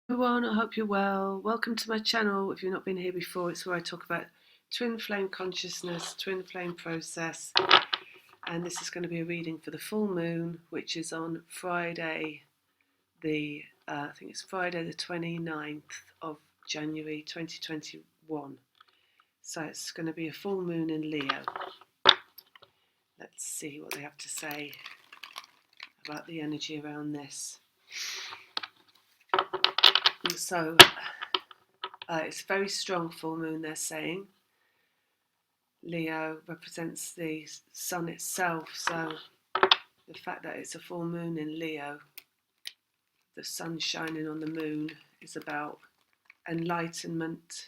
Everyone, I hope you're well. Welcome to my channel. If you've not been here before, it's where I talk about twin flame consciousness, twin flame process, and this is going to be a reading for the full moon, which is on Friday, I think it's Friday the 29th of January 2021. So it's going to be a full moon in Leo. Let's see what they have to say about the energy around this. So it's a very strong full moon, they're saying. Leo represents the sun itself, so the fact that it's a full moon in Leo, the sun shining on the moon, is about enlightenment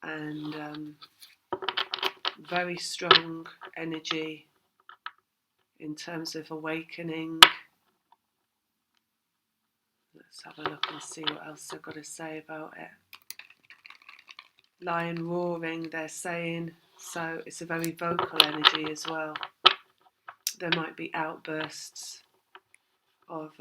and very strong energy in terms of awakening. Let's have a look and see what else they've got to say about it. Lion roaring, they're saying, so it's a very vocal energy as well. There might be outbursts of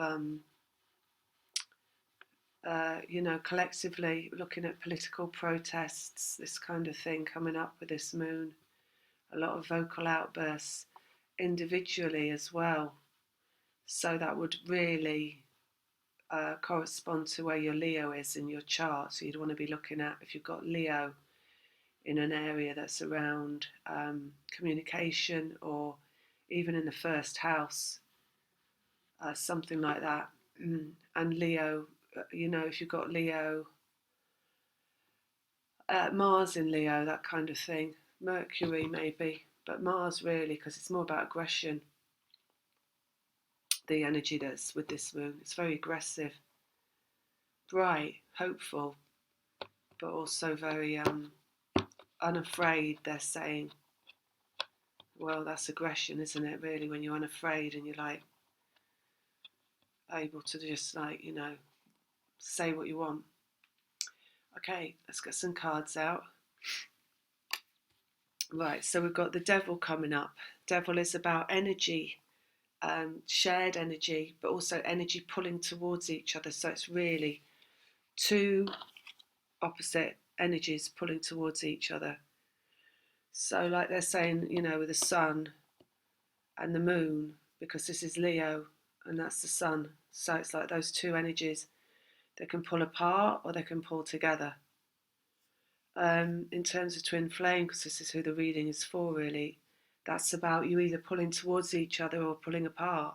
collectively looking at political protests, this kind of thing coming up with this moon. A lot of vocal outbursts individually as well. So that would really correspond to where your Leo is in your chart. So you'd want to be looking at, if you've got Leo in an area that's around communication or even in the first house, something like that. And Leo, if you've got Leo, Mars in Leo, that kind of thing. Mercury maybe, but Mars really, because it's more about aggression. The energy that's with this moon, it's very aggressive, bright, hopeful, but also very unafraid. They're saying, well, that's aggression, isn't it? Really, when you're unafraid and you're like able to just say what you want. Okay, let's get some cards out. Right, so we've got the Devil coming up. Devil is about energy, shared energy, but also energy pulling towards each other. So it's really two opposite energies pulling towards each other. So like they're saying, with the sun and the moon, because this is Leo and that's the sun. So it's like those two energies, they can pull apart or they can pull together. In terms of twin flame, because this is who the reading is for really, that's about you either pulling towards each other or pulling apart.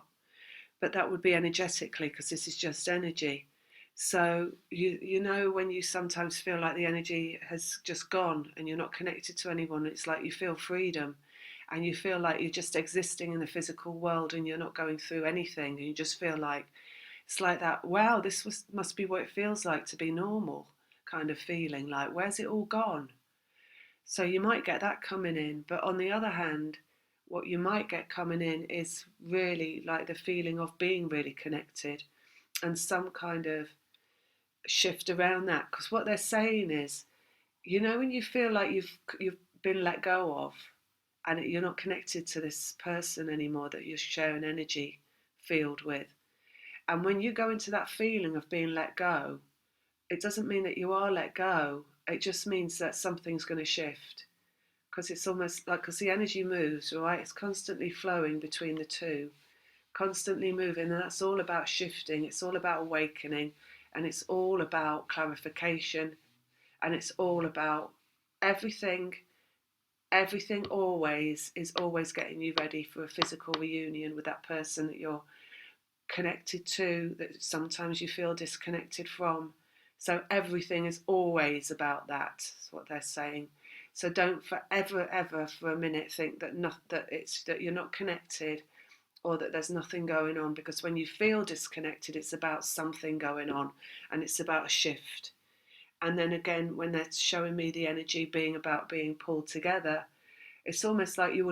But that would be energetically, because this is just energy. So you know when you sometimes feel like the energy has just gone and you're not connected to anyone, it's like you feel freedom and you feel like you're just existing in the physical world and you're not going through anything, and you just feel like it's like that, wow, must be what it feels like to be normal kind of feeling, like where's it all gone? So you might get that coming in, but on the other hand, what you might get coming in is really like the feeling of being really connected and some kind of shift around that. Because what they're saying is, when you feel like you've been let go of and you're not connected to this person anymore that you're sharing energy field with, and when you go into that feeling of being let go, it doesn't mean that you are let go. It just means that something's going to shift, because it's almost like, because the energy moves, right? It's constantly flowing between the two, constantly moving, and that's all about shifting. It's all about awakening, and it's all about clarification, and it's all about everything. Everything always is always getting you ready for a physical reunion with that person that you're connected to, that sometimes you feel disconnected from. So everything is always about that. That's what they're saying. So don't forever, ever for a minute think that that you're not connected or that there's nothing going on, because when you feel disconnected, it's about something going on and it's about a shift. And then again, when they're showing me the energy being about being pulled together, it's almost like you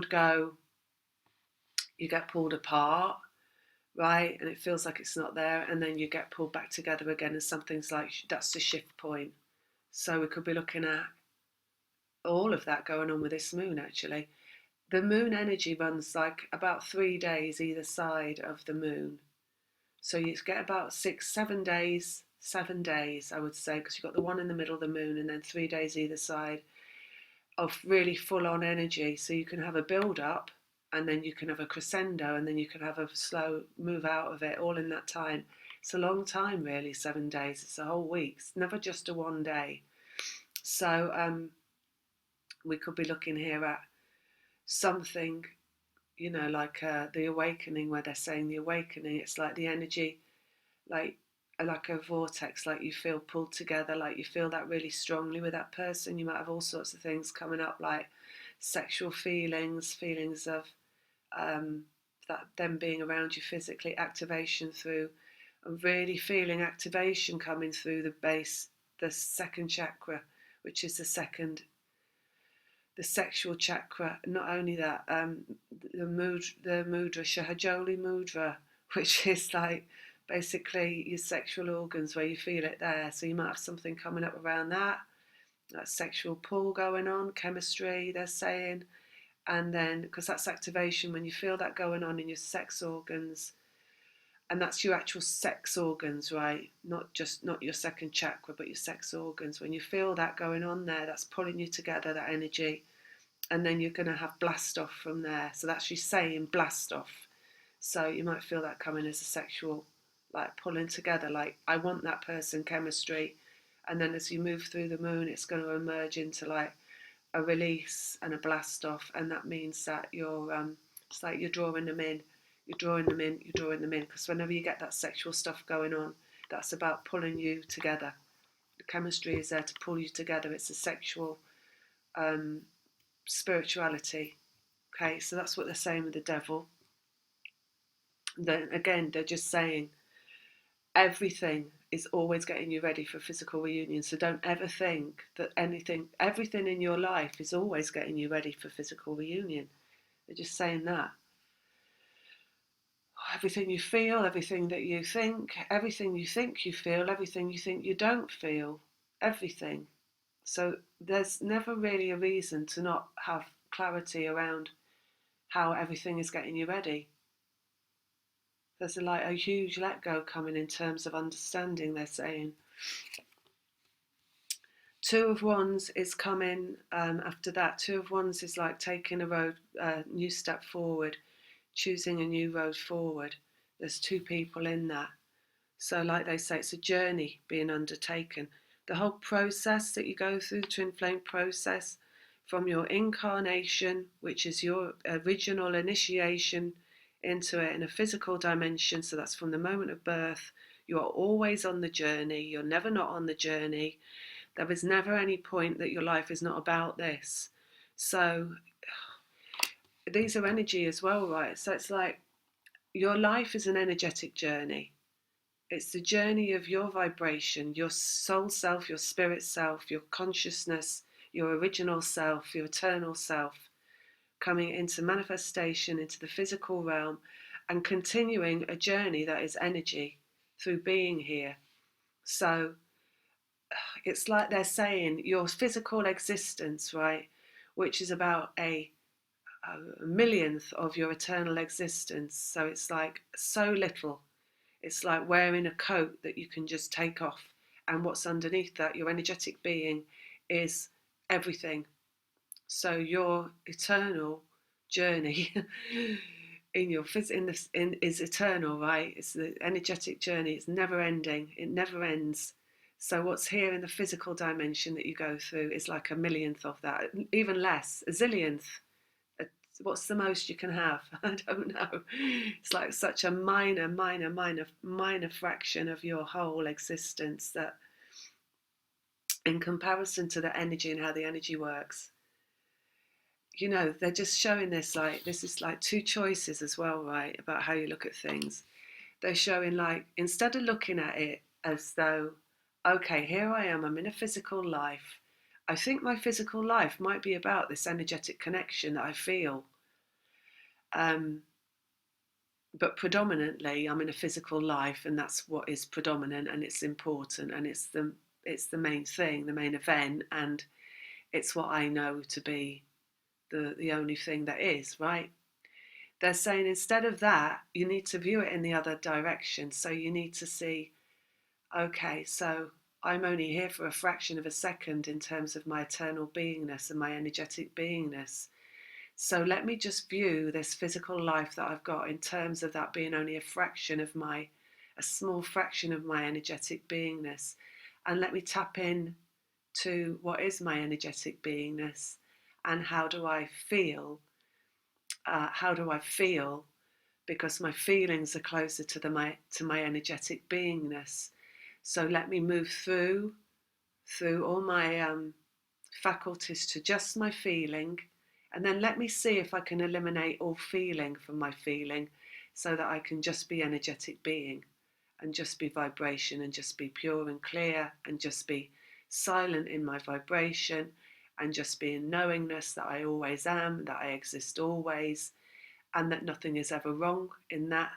get pulled apart, right? And it feels like it's not there, and then you get pulled back together again, and something's like, that's the shift point. So we could be looking at all of that going on with this moon, actually. The moon energy runs like about 3 days either side of the moon. So you get about 6, 7 days 7 days, I would say, because you've got the one in the middle of the moon and then 3 days either side of really full on energy. So you can have a build up and then you can have a crescendo and then you can have a slow move out of it all in that time. It's a long time, really, 7 days. It's a whole week. It's never just a one day. So we could be looking here at something, like the awakening, where they're saying the awakening. It's like the energy, like a vortex, like you feel pulled together, like you feel that really strongly with that person. You might have all sorts of things coming up, like sexual feelings of that them being around you physically, activation through, and really feeling activation coming through the base, the second chakra, which is the sexual chakra. Not only that, the mudra, Shahajoli mudra, which is like basically your sexual organs where you feel it there. So you might have something coming up around that sexual pull going on, chemistry, they're saying. And then, because that's activation, when you feel that going on in your sex organs, and that's your actual sex organs, right? Not your second chakra, but your sex organs. When you feel that going on there, that's pulling you together, that energy. And then you're going to have blast off from there. So that's you saying blast off. So you might feel that coming as a sexual, like pulling together, like I want that person chemistry. And then as you move through the moon, it's going to emerge into like a release and a blast off. And that means that it's like you're drawing them in, you're drawing them in, you're drawing them in. Because whenever you get that sexual stuff going on, that's about pulling you together. The chemistry is there to pull you together. It's a sexual spirituality. Okay, so that's what they're saying with the devil. Then again, they're just saying everything is always getting you ready for physical reunion. So don't ever think that everything in your life is always getting you ready for physical reunion. They're just saying that. Everything you feel, everything that you think, everything you think you feel, everything you think you don't feel, everything. So there's never really a reason to not have clarity around how everything is getting you ready. There's a huge let go coming in terms of understanding, they're saying. Two of Wands is coming after that. Two of Wands is like taking a new step forward, choosing a new road forward. There's two people in that. So like they say, it's a journey being undertaken. The whole process that you go through, the twin flame process, from your incarnation, which is your original initiation into it in a physical dimension. So that's from the moment of birth. You are always on the journey. You're never not on the journey. There is never any point that your life is not about this. So these are energy as well, right? So it's like your life is an energetic journey. It's the journey of your vibration, your soul self, your spirit self, your consciousness, your original self, your eternal self, coming into manifestation into the physical realm and continuing a journey that is energy through being here. So it's like they're saying your physical existence, right, which is about a millionth of your eternal existence. So it's like so little. It's like wearing a coat that you can just take off. And what's underneath that, your energetic being, is everything. So your eternal journey in your is eternal, right? It's the energetic journey. It's never ending. It never ends. So what's here in the physical dimension that you go through is like a millionth of that, even less, a zillionth. What's the most you can have? I don't know. It's like such a minor fraction of your whole existence that, in comparison to the energy and how the energy works, they're just showing this is like two choices as well, right? About how you look at things. They're showing like, instead of looking at it as though, okay, here I am, I'm in a physical life. I think my physical life might be about this energetic connection that I feel. But predominantly I'm in a physical life, and that's what is predominant, and it's important, and it's the main thing, the main event, and it's what I know to be the only thing that is, right? They're saying instead of that, you need to view it in the other direction. So you need to see Okay, so I'm only here for a fraction of a second in terms of my eternal beingness and my energetic beingness. So let me just view this physical life that I've got in terms of that being only a small fraction of my energetic beingness. And let me tap in to what is my energetic beingness and how do I feel? How do I feel? Because my feelings are closer to my energetic beingness. So let me move through all my faculties to just my feeling, and then let me see if I can eliminate all feeling from my feeling so that I can just be energetic being and just be vibration and just be pure and clear and just be silent in my vibration and just be in knowingness that I always am, that I exist always, and that nothing is ever wrong in that.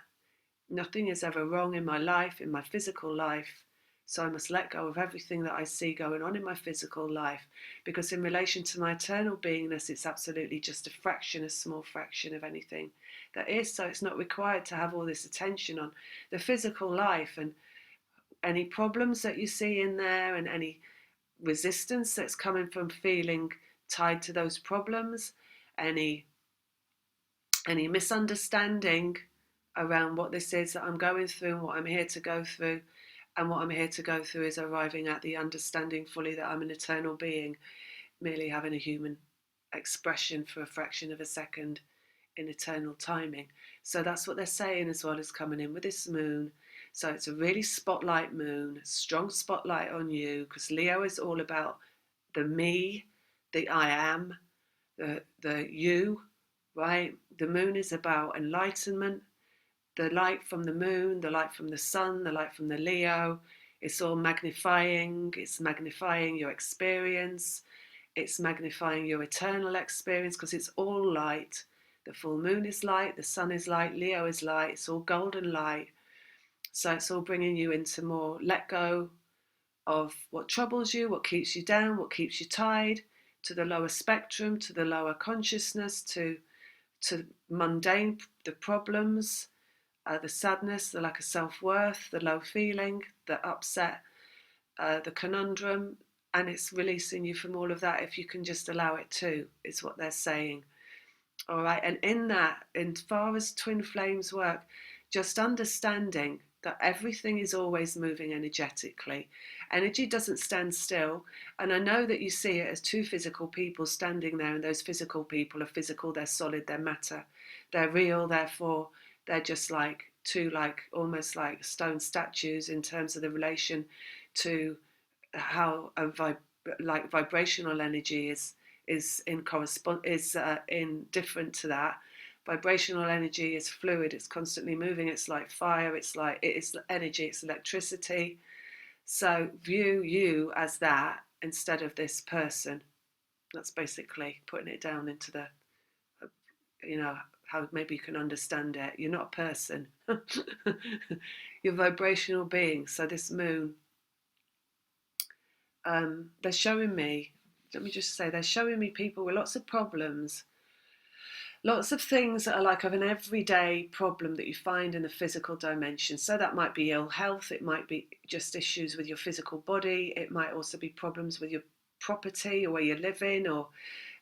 Nothing is ever wrong in my life, in my physical life. So I must let go of everything that I see going on in my physical life, because in relation to my eternal beingness, it's absolutely just a fraction, a small fraction of anything that is. So it's not required to have all this attention on the physical life and any problems that you see in there and any resistance that's coming from feeling tied to those problems, any misunderstanding around what this is that I'm going through and what I'm here to go through. And what I'm here to go through is arriving at the understanding fully that I'm an eternal being, merely having a human expression for a fraction of a second in eternal timing. So that's what they're saying as well as coming in with this moon. So it's a really spotlight moon, strong spotlight on you, because Leo is all about the me, the I am, the you, right? The moon is about enlightenment, the light from the moon, the light from the sun, the light from the Leo. It's all magnifying, it's magnifying your experience, it's magnifying your eternal experience because it's all light. The full moon is light, the sun is light, Leo is light, it's all golden light. So it's all bringing you into more let go of what troubles you, what keeps you down, what keeps you tied, to the lower spectrum, to the lower consciousness, to mundane, the problems, the sadness, the lack of self-worth, the low feeling, the upset, the conundrum, and it's releasing you from all of that if you can just allow it to, is what they're saying. All right, and in that, as far as twin flames work, just understanding that everything is always moving energetically. Energy doesn't stand still. And I know that you see it as two physical people standing there, and those physical people are physical, they're solid, they're matter, they're real, therefore they're just like two, like almost like stone statues in terms of the relation to how like vibrational energy is indifferent to that. Vibrational energy is fluid, it's constantly moving, it's like fire, it's energy, it's electricity. So view you as that instead of this person. That's basically putting it down into the, you know, how maybe you can understand it. You're not a person. You're a vibrational being. So this moon, they're showing me, let me just say, they're showing me people with lots of problems, lots of things that are like of an everyday problem that you find in the physical dimension. So that might be ill health, it might be just issues with your physical body, it might also be problems with your property or where you're living or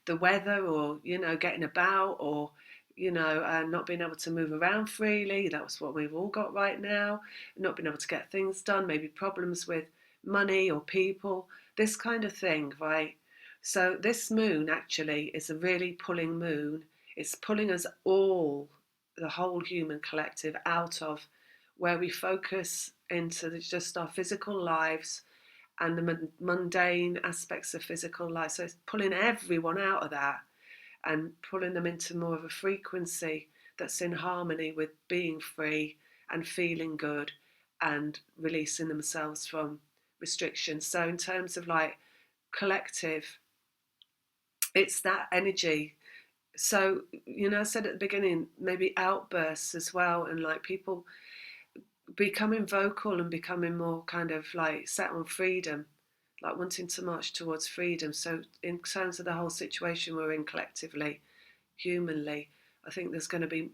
the weather or, you know, getting about or, you know, not being able to move around freely. That's what we've all got right now. Not being able to get things done, maybe problems with money or people, this kind of thing, right? So this moon actually is a really pulling moon. It's pulling us all, the whole human collective, out of where we focus into just our physical lives and the mundane aspects of physical life. So it's pulling everyone out of that and pulling them into more of a frequency that's in harmony with being free and feeling good and releasing themselves from restrictions. So in terms of like collective, it's that energy. So, you know, I said at the beginning, maybe outbursts as well, and like people becoming vocal and becoming more kind of like set on freedom, like wanting to march towards freedom. So, in terms of the whole situation we're in collectively, humanly, I think there's going to be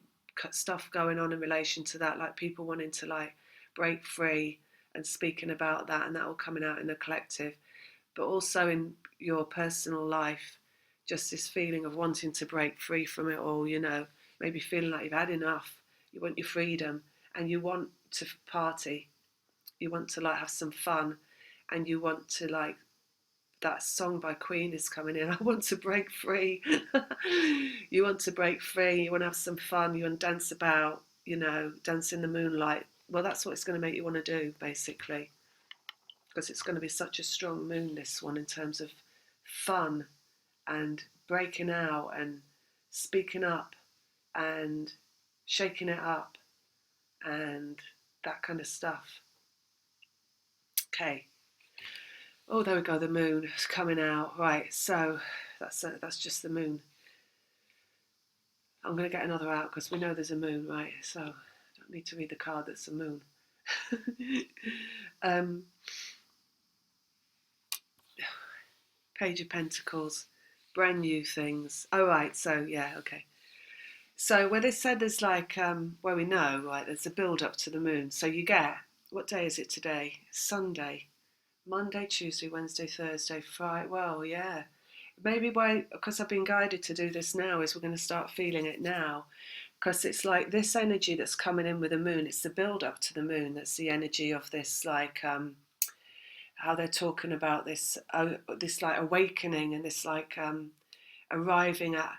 stuff going on in relation to that, like people wanting to like break free and speaking about that, and that all coming out in the collective, but also in your personal life, just this feeling of wanting to break free from it all, maybe feeling like you've had enough, you want your freedom, and you want to party, you want to like have some fun, and you want to like, that song by Queen is coming in. I want to break free. You want to break free. You want to have some fun. You want to dance about, dance in the moonlight. Well, that's what it's going to make you want to do, basically, because it's going to be such a strong moon, this one, in terms of fun and breaking out and speaking up and shaking it up and that kind of stuff. Okay. Oh, there we go. The moon is coming out. Right. So that's just the moon. I'm going to get another out because we know there's a moon, right? So I don't need to read the card that's a moon. Page of Pentacles, brand new things. Oh, right. So, yeah, okay. So where they said there's like, where we know, right, there's a build up to the moon. So you get, what day is it today? Sunday. Monday, Tuesday, Wednesday, Thursday, Friday. Well, yeah. Maybe because I've been guided to do this now, is we're going to start feeling it now. Because it's like this energy that's coming in with the moon, it's the build up to the moon. That's the energy of this, like, how they're talking about this, this like awakening and this like arriving at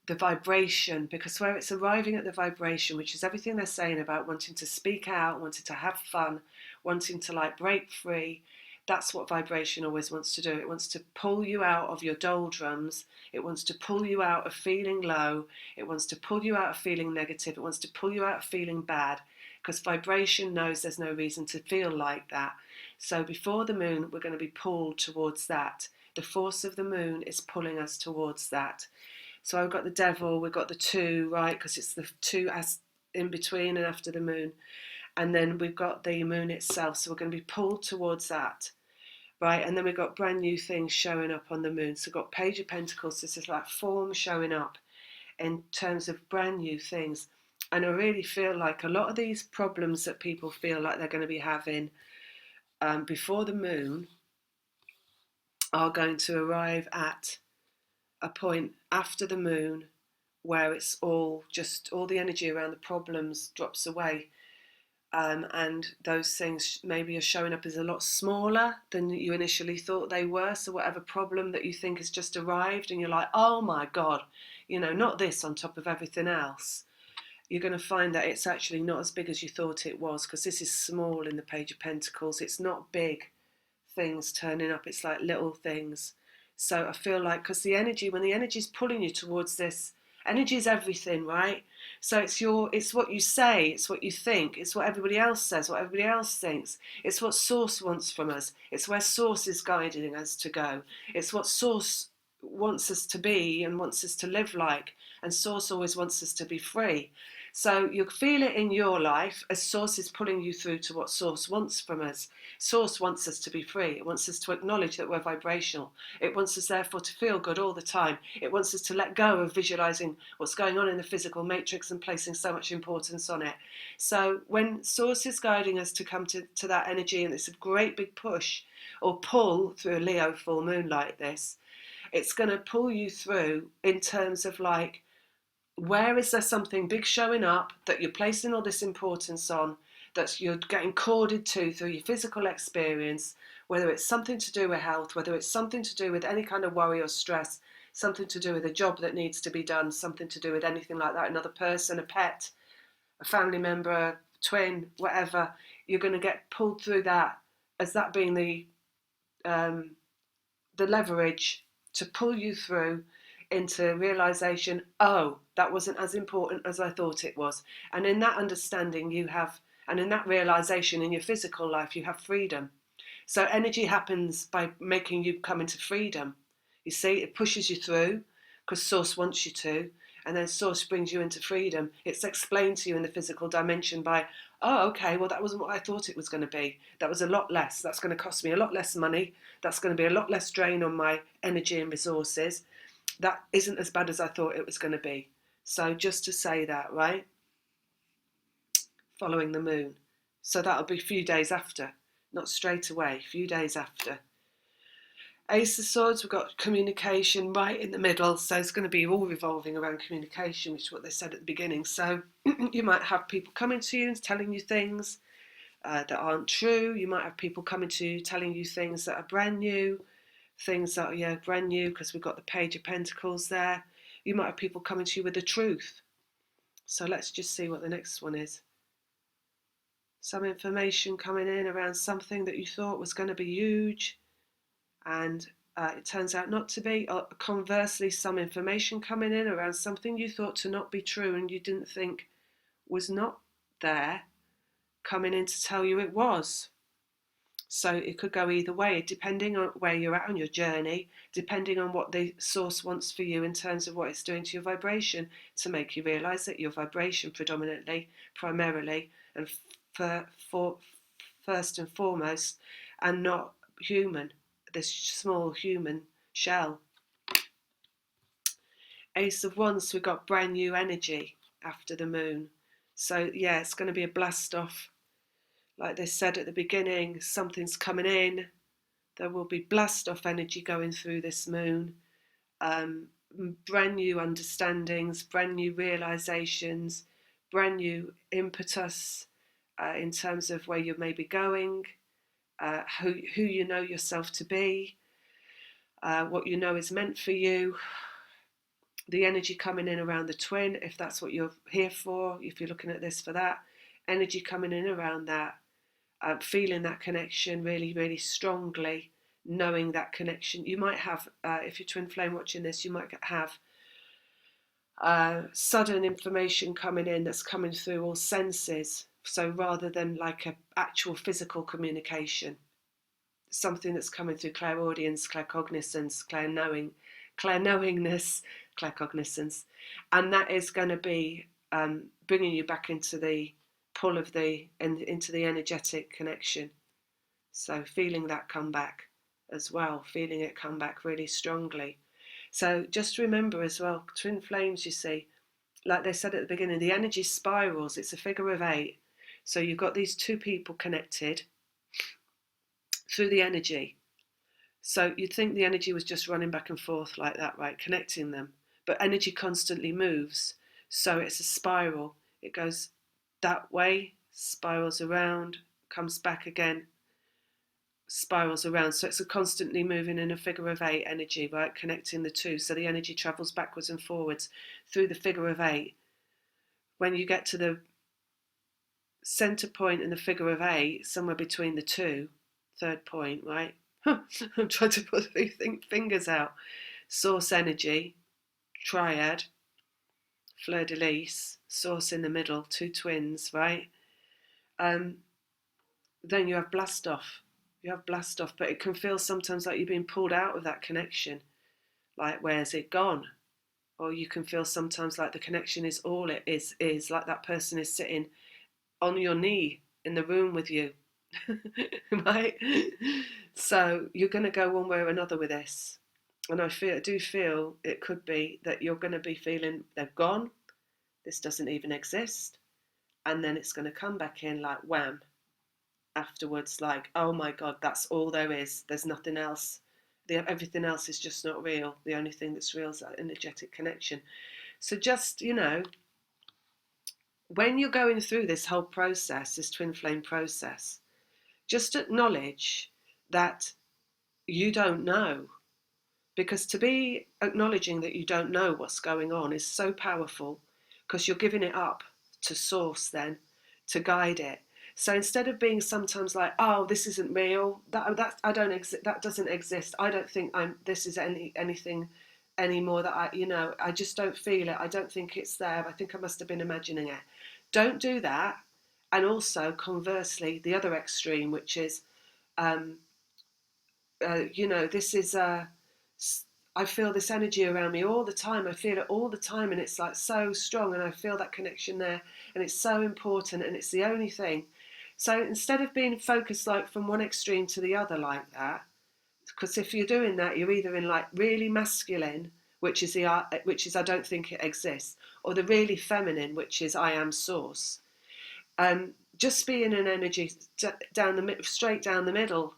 the vibration, because where it's arriving at the vibration, which is everything they're saying about wanting to speak out, wanting to have fun, wanting to like break free, that's what vibration always wants to do. It wants to pull you out of your doldrums. It wants to pull you out of feeling low. It wants to pull you out of feeling negative. It wants to pull you out of feeling bad, because vibration knows there's no reason to feel like that. So before the moon, we're going to be pulled towards that. The force of the moon is pulling us towards that. So I've got the devil, we've got the two, right, because it's the two as in between and after the moon. And then we've got the moon itself, so we're going to be pulled towards that, right? And then we've got brand new things showing up on the moon. So we've got Page of Pentacles, this is like form showing up in terms of brand new things. And I really feel like a lot of these problems that people feel like they're going to be having before the moon are going to arrive at a point after the moon where it's all the energy around the problems drops away, and those things maybe are showing up as a lot smaller than you initially thought they were. So whatever problem that you think has just arrived and you're like, oh my god, not this on top of everything else, you're going to find that it's actually not as big as you thought it was, because this is small in the Page of Pentacles. It's not big things turning up, it's like little things. So I feel like, because when the energy is pulling you towards this, energy is everything, right? So it's what you say, it's what you think, it's what everybody else says, what everybody else thinks. It's what Source wants from us. It's where Source is guiding us to go. It's what Source wants us to be and wants us to live like. And Source always wants us to be free. So you'll feel it in your life as Source is pulling you through to what Source wants from us. Source wants us to be free. It wants us to acknowledge that we're vibrational. It wants us, therefore, to feel good all the time. It wants us to let go of visualizing what's going on in the physical matrix and placing so much importance on it. So when Source is guiding us to come to that energy, and it's a great big push or pull through a Leo full moon like this, it's going to pull you through in terms of like, where is there something big showing up that you're placing all this importance on, that you're getting corded to through your physical experience, whether it's something to do with health, whether it's something to do with any kind of worry or stress, something to do with a job that needs to be done, something to do with anything like that, another person, a pet, a family member, a twin, whatever, you're going to get pulled through that as that being the leverage to pull you through into realization, oh, that wasn't as important as I thought it was. And in that understanding and in that realization in your physical life, you have freedom. So energy happens by making you come into freedom. You see, it pushes you through because Source wants you to, and then Source brings you into freedom. It's explained to you in the physical dimension by, oh, okay, well, that wasn't what I thought it was going to be. That was a lot less. That's going to cost me a lot less money. That's going to be a lot less drain on my energy and resources. That isn't as bad as I thought it was going to be. So just to say that, right? Following the moon. So that'll be a few days after. not straight away, a few days after. Ace of Swords, we've got communication right in the middle, so it's going to be all revolving around communication, which is what they said at the beginning. So you might have people coming to you and telling you things that aren't true. You might have people coming to you telling you things that are brand new, things that are brand new, because we've got the Page of Pentacles there. You might have people coming to you with the truth. So let's just see what the next one is. Some information coming in around something that you thought was going to be huge, and it turns out not to be. Or conversely, some information coming in around something you thought to not be true and you didn't think was not there, coming in to tell you it was. So it could go either way, depending on where you're at on your journey, depending on what the source wants for you in terms of what it's doing to your vibration, to make you realise that your vibration primarily, and first and foremost, and not human, this small human shell. Ace of Wands, so we've got brand new energy after the moon. So yeah, it's going to be a blast off. Like they said at the beginning, something's coming in. There will be blast off energy going through this moon. Brand new understandings, brand new realizations, brand new impetus in terms of where you may be going, who you know yourself to be, what you know is meant for you. The energy coming in around the twin, if that's what you're here for, if you're looking at this for that, energy coming in around that, feeling that connection really, really strongly, knowing that connection. You might have, if you're twin flame watching this, you might have sudden information coming in that's coming through all senses. So rather than like an actual physical communication, something that's coming through clairaudience, claircognizance, clairknowingness, claircognizance, and that is going to be bringing you back into the pull of into the energetic connection. So feeling that come back as well, feeling it come back really strongly. So just remember as well, twin flames, you see, like they said at the beginning, the energy spirals. It's a figure of 8. So you've got these two people connected through the energy. So you'd think the energy was just running back and forth like that, right, connecting them. But energy constantly moves. So it's a spiral. It goes that way, spirals around, comes back again, spirals around. So it's a constantly moving in a figure of 8 energy, right, connecting the two. So the energy travels backwards and forwards through the figure of 8. When you get to the center point in the figure of 8, somewhere between the two, third point, right? I'm trying to put 3 fingers out. Source energy, triad, fleur de lis, source in the middle, 2 twins, right? Then you have blast off. You have blast off, but it can feel sometimes like you're being pulled out of that connection. Like, where's it gone? Or you can feel sometimes like the connection is all it is like that person is sitting on your knee in the room with you. Right? So you're going to go one way or another with this. And I do feel it could be that you're going to be feeling they're gone. This doesn't even exist. And then it's going to come back in like wham afterwards, like, oh my God, that's all there is. There's nothing else. Everything else is just not real. The only thing that's real is that energetic connection. So just, when you're going through this whole process, this twin flame process, just acknowledge that you don't know. Because to be acknowledging that you don't know what's going on is so powerful, because you're giving it up to source then, to guide it. So instead of being sometimes like, oh, this isn't real, that doesn't exist. I don't think this is anything anymore that I just don't feel it. I don't think it's there. I think I must have been imagining it. Don't do that. And also conversely, the other extreme, which is, this is I feel this energy around me all the time. I feel it all the time, and it's like so strong, and I feel that connection there, and it's so important, and it's the only thing. So instead of being focused like from one extreme to the other like that, because if you're doing that, you're either in like really masculine, which is I don't think it exists, or the really feminine, which is I am source. just be in an energy straight down the middle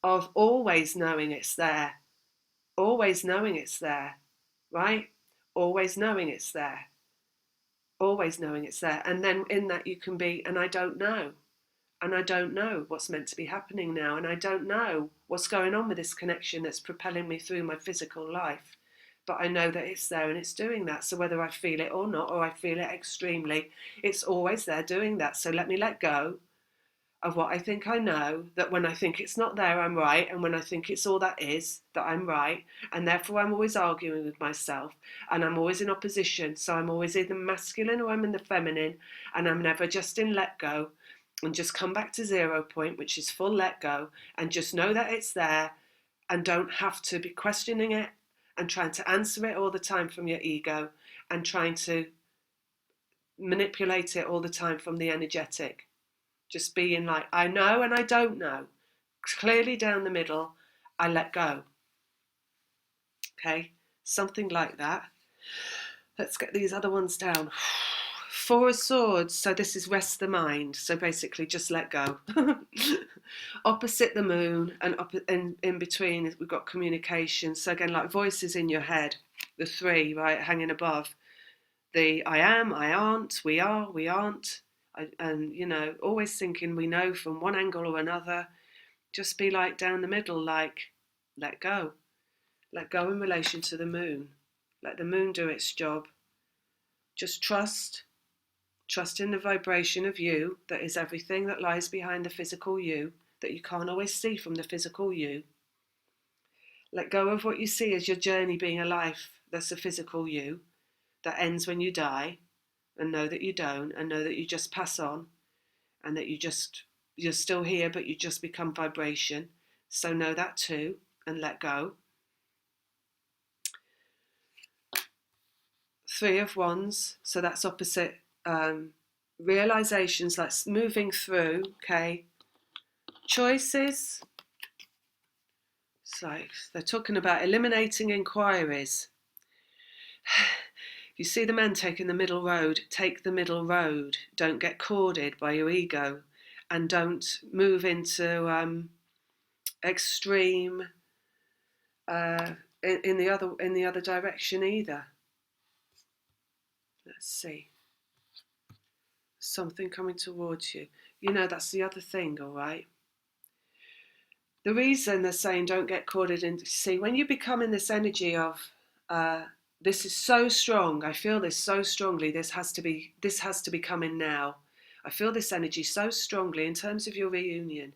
of always knowing it's there, always knowing it's there, right? Always knowing it's there, always knowing it's there. And then in that you can be, and I don't know. And I don't know what's meant to be happening now. And I don't know what's going on with this connection that's propelling me through my physical life. But I know that it's there and it's doing that. So whether I feel it or not, or I feel it extremely, it's always there doing that. So let me let go of what I think I know, that when I think it's not there, I'm right. And when I think it's all that is, that I'm right. And therefore I'm always arguing with myself and I'm always in opposition. So I'm always in the masculine or I'm in the feminine, and I'm never just in let go and just come back to 0 point, which is full let go, and just know that it's there and don't have to be questioning it and trying to answer it all the time from your ego and trying to manipulate it all the time from the energetic. Just being like, I know and I don't know. Clearly down the middle, I let go. Okay, something like that. Let's get these other ones down. 4 of Swords, so this is rest the mind. So basically just let go. Opposite the Moon, and in between we've got communication. So again, like voices in your head, the 3, right, hanging above. The I am, I aren't, we are, we aren't. And, you know, always thinking we know from one angle or another. Just be like down the middle, like let go. Let go in relation to the moon. Let the moon do its job. Just trust in the vibration of you that is everything that lies behind the physical you, that you can't always see from the physical you. Let go of what you see as your journey being a life that's a physical you, that ends when you die, and know that you don't, and know that you just pass on, and that you're still here, but you just become vibration. So know that too, and let go. 3 of Wands, so that's opposite realizations, like moving through, okay. Choices, it's like they're talking about eliminating inquiries. You see the man taking the middle road, take the middle road. Don't get corded by your ego, and don't move into extreme in the other direction either. Let's see. Something coming towards you. You know, that's the other thing, all right? The reason they're saying don't get corded in, see, when you become in this energy of this is so strong, I feel this so strongly, this has to be coming now. I feel this energy so strongly in terms of your reunion.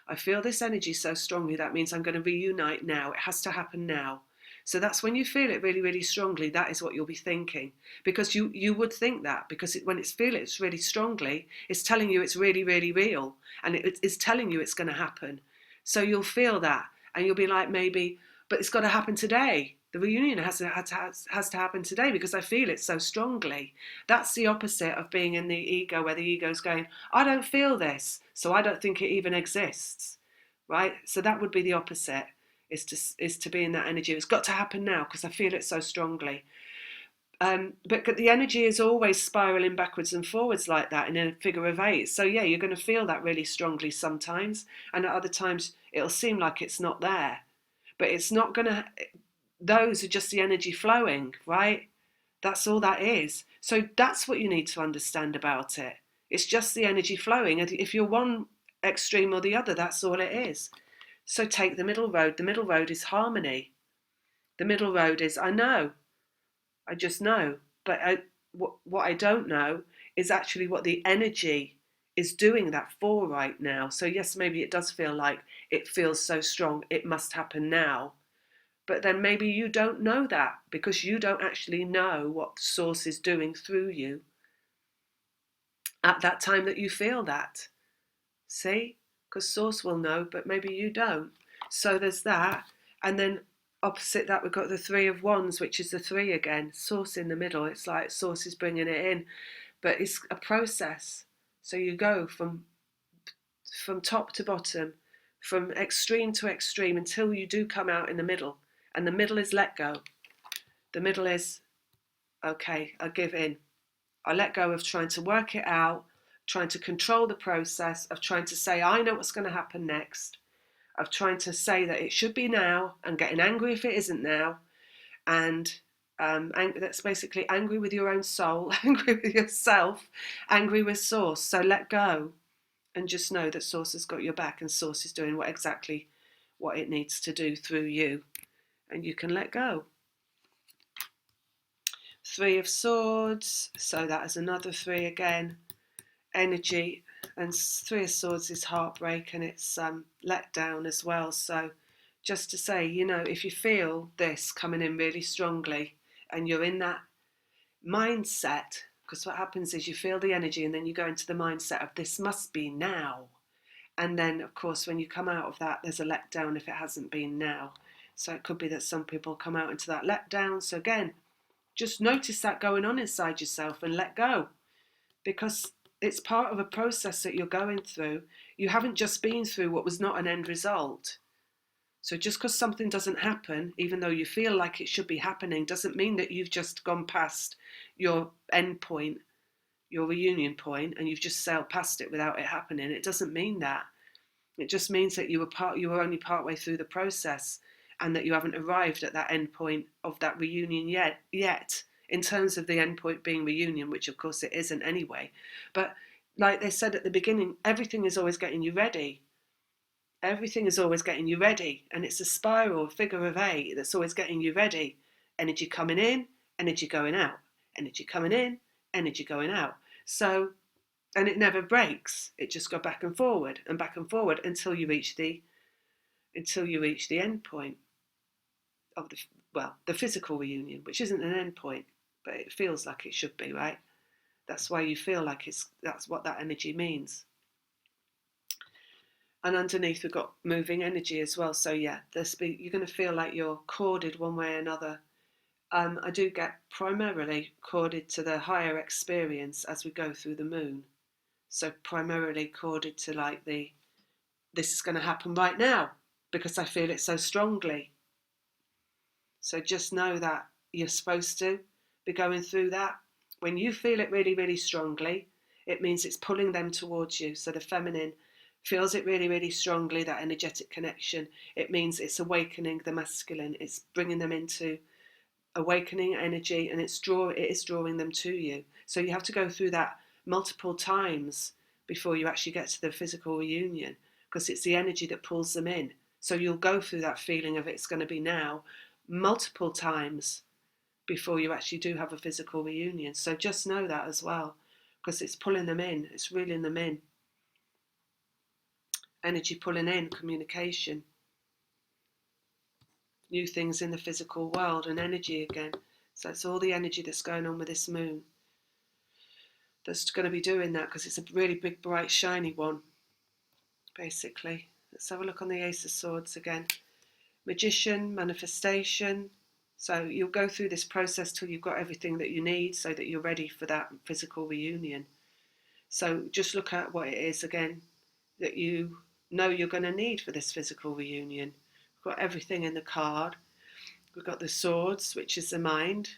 I feel this energy so strongly, that means I'm going to reunite now. It has to happen now. So that's when you feel it really, really strongly, that is what you'll be thinking. Because you would think that, because when it's feel it really strongly, it's telling you it's really, really real. And it's telling you it's going to happen. So you'll feel that, and you'll be like, maybe, but it's got to happen today. The reunion has to happen today because I feel it so strongly. That's the opposite of being in the ego, where the ego's going, I don't feel this, so I don't think it even exists, right? So that would be the opposite, is to be in that energy. It's got to happen now because I feel it so strongly. But the energy is always spiraling backwards and forwards like that in a figure of 8. So yeah, you're going to feel that really strongly sometimes, and at other times it'll seem like it's not there. But it's not going to, those are just the energy flowing, right? That's all that is. So that's what you need to understand about it. It's just the energy flowing. And if you're one extreme or the other, that's all it is. So take the middle road. The middle road is harmony. The middle road is, I know. I just know. But what I don't know is actually what the energy is doing that for right now. So yes, maybe it does feel like it feels so strong, it must happen now. But then maybe you don't know that because you don't actually know what Source is doing through you at that time that you feel that. See? Because Source will know, but maybe you don't. So there's that. And then opposite that, we've got the 3 of Wands, which is the 3 again. Source in the middle. It's like Source is bringing it in. But it's a process. So you go from top to bottom, from extreme to extreme, until you do come out in the middle. And the middle is let go. The middle is, okay, I give in. I let go of trying to work it out, trying to control the process, of trying to say, I know what's going to happen next, of trying to say that it should be now and getting angry if it isn't now. And that's basically angry with your own soul, angry with yourself, angry with Source. So let go and just know that Source has got your back, and Source is doing exactly what it needs to do through you, and you can let go. Three of Swords, so that is another three again, energy, and Three of Swords is heartbreak, and it's let down as well. So just to say, if you feel this coming in really strongly and you're in that mindset, because what happens is you feel the energy and then you go into the mindset of this must be now. And then, of course, when you come out of that, there's a letdown if it hasn't been now. So it could be that some people come out into that letdown. So again, just notice that going on inside yourself and let go, because it's part of a process that you're going through. You haven't just been through what was not an end result. So just because something doesn't happen, even though you feel like it should be happening, doesn't mean that you've just gone past your end point, your reunion point, and you've just sailed past it without it happening. It doesn't mean that. It just means that you were only part way through the process, and that you haven't arrived at that end point of that reunion yet, in terms of the end point being reunion, which of course it isn't anyway. But like they said at the beginning, everything is always getting you ready. Everything is always getting you ready, and it's a spiral, figure of 8, that's always getting you ready. Energy coming in, energy going out, energy coming in, energy going out. So, and it never breaks. It just goes back and forward until you reach the end point of the physical reunion, which isn't an end point, but it feels like it should be, right? That's why you feel like that's what that energy means. And underneath we've got moving energy as well. So yeah, you're going to feel like you're corded one way or another. I do get primarily corded to the higher experience as we go through the moon. So primarily corded to like this is going to happen right now because I feel it so strongly. So just know that you're supposed to be going through that. When you feel it really, really strongly, it means it's pulling them towards you. So the feminine feels it really, really strongly, that energetic connection. It means it's awakening the masculine. It's bringing them into awakening energy, and it is drawing them to you. So you have to go through that multiple times before you actually get to the physical reunion, because it's the energy that pulls them in. So you'll go through that feeling of it's going to be now multiple times before you actually do have a physical reunion. So just know that as well, because it's pulling them in, it's reeling them in. Energy pulling in, communication, new things in the physical world, and energy again. So it's all the energy that's going on with this moon that's going to be doing that, because it's a really big, bright, shiny one, basically. Let's have a look on the Ace of Swords again. Magician, manifestation. So you'll go through this process till you've got everything that you need so that you're ready for that physical reunion. So just look at what it is again that you know you're going to need for this physical reunion. We've got everything in the card. We've got the swords, which is the mind.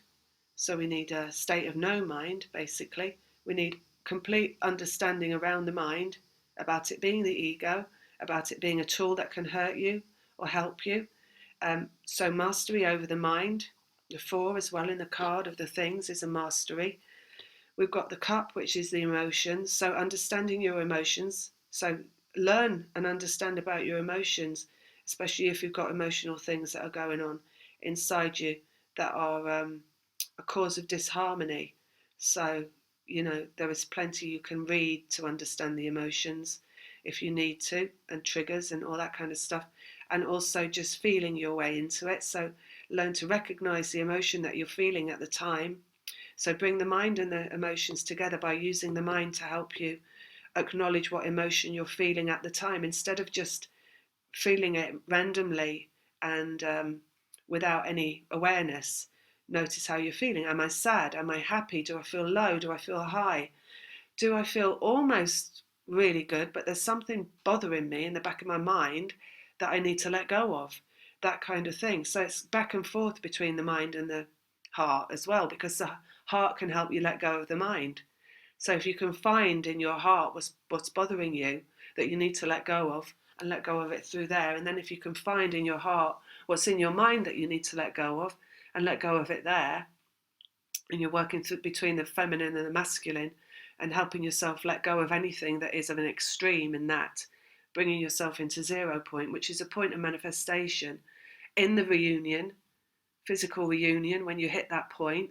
So we need a state of no mind, basically. We need complete understanding around the mind, about it being the ego, about it being a tool that can hurt you or help you. So mastery over the mind. The 4 as well in the card of the things is a mastery. We've got the cup, which is the emotions. So understanding your emotions. So learn and understand about your emotions, especially if you've got emotional things that are going on inside you that are a cause of disharmony. So, there is plenty you can read to understand the emotions if you need to, and triggers and all that kind of stuff. And also just feeling your way into it. So learn to recognize the emotion that you're feeling at the time. So bring the mind and the emotions together by using the mind to help you acknowledge what emotion you're feeling at the time, instead of just feeling it randomly and without any awareness. Notice how you're feeling. Am I sad? Am I happy? Do I feel low? Do I feel high? Do I feel almost really good, but there's something bothering me in the back of my mind that I need to let go of? That kind of thing. So it's back and forth between the mind and the heart as well, because the heart can help you let go of the mind. So if you can find in your heart what's bothering you that you need to let go of, and let go of it through there, and then if you can find in your heart what's in your mind that you need to let go of, and let go of it there, and you're working between the feminine and the masculine, and helping yourself let go of anything that is of an extreme in that, bringing yourself into 0 point, which is a point of manifestation in the reunion, physical reunion, when you hit that point,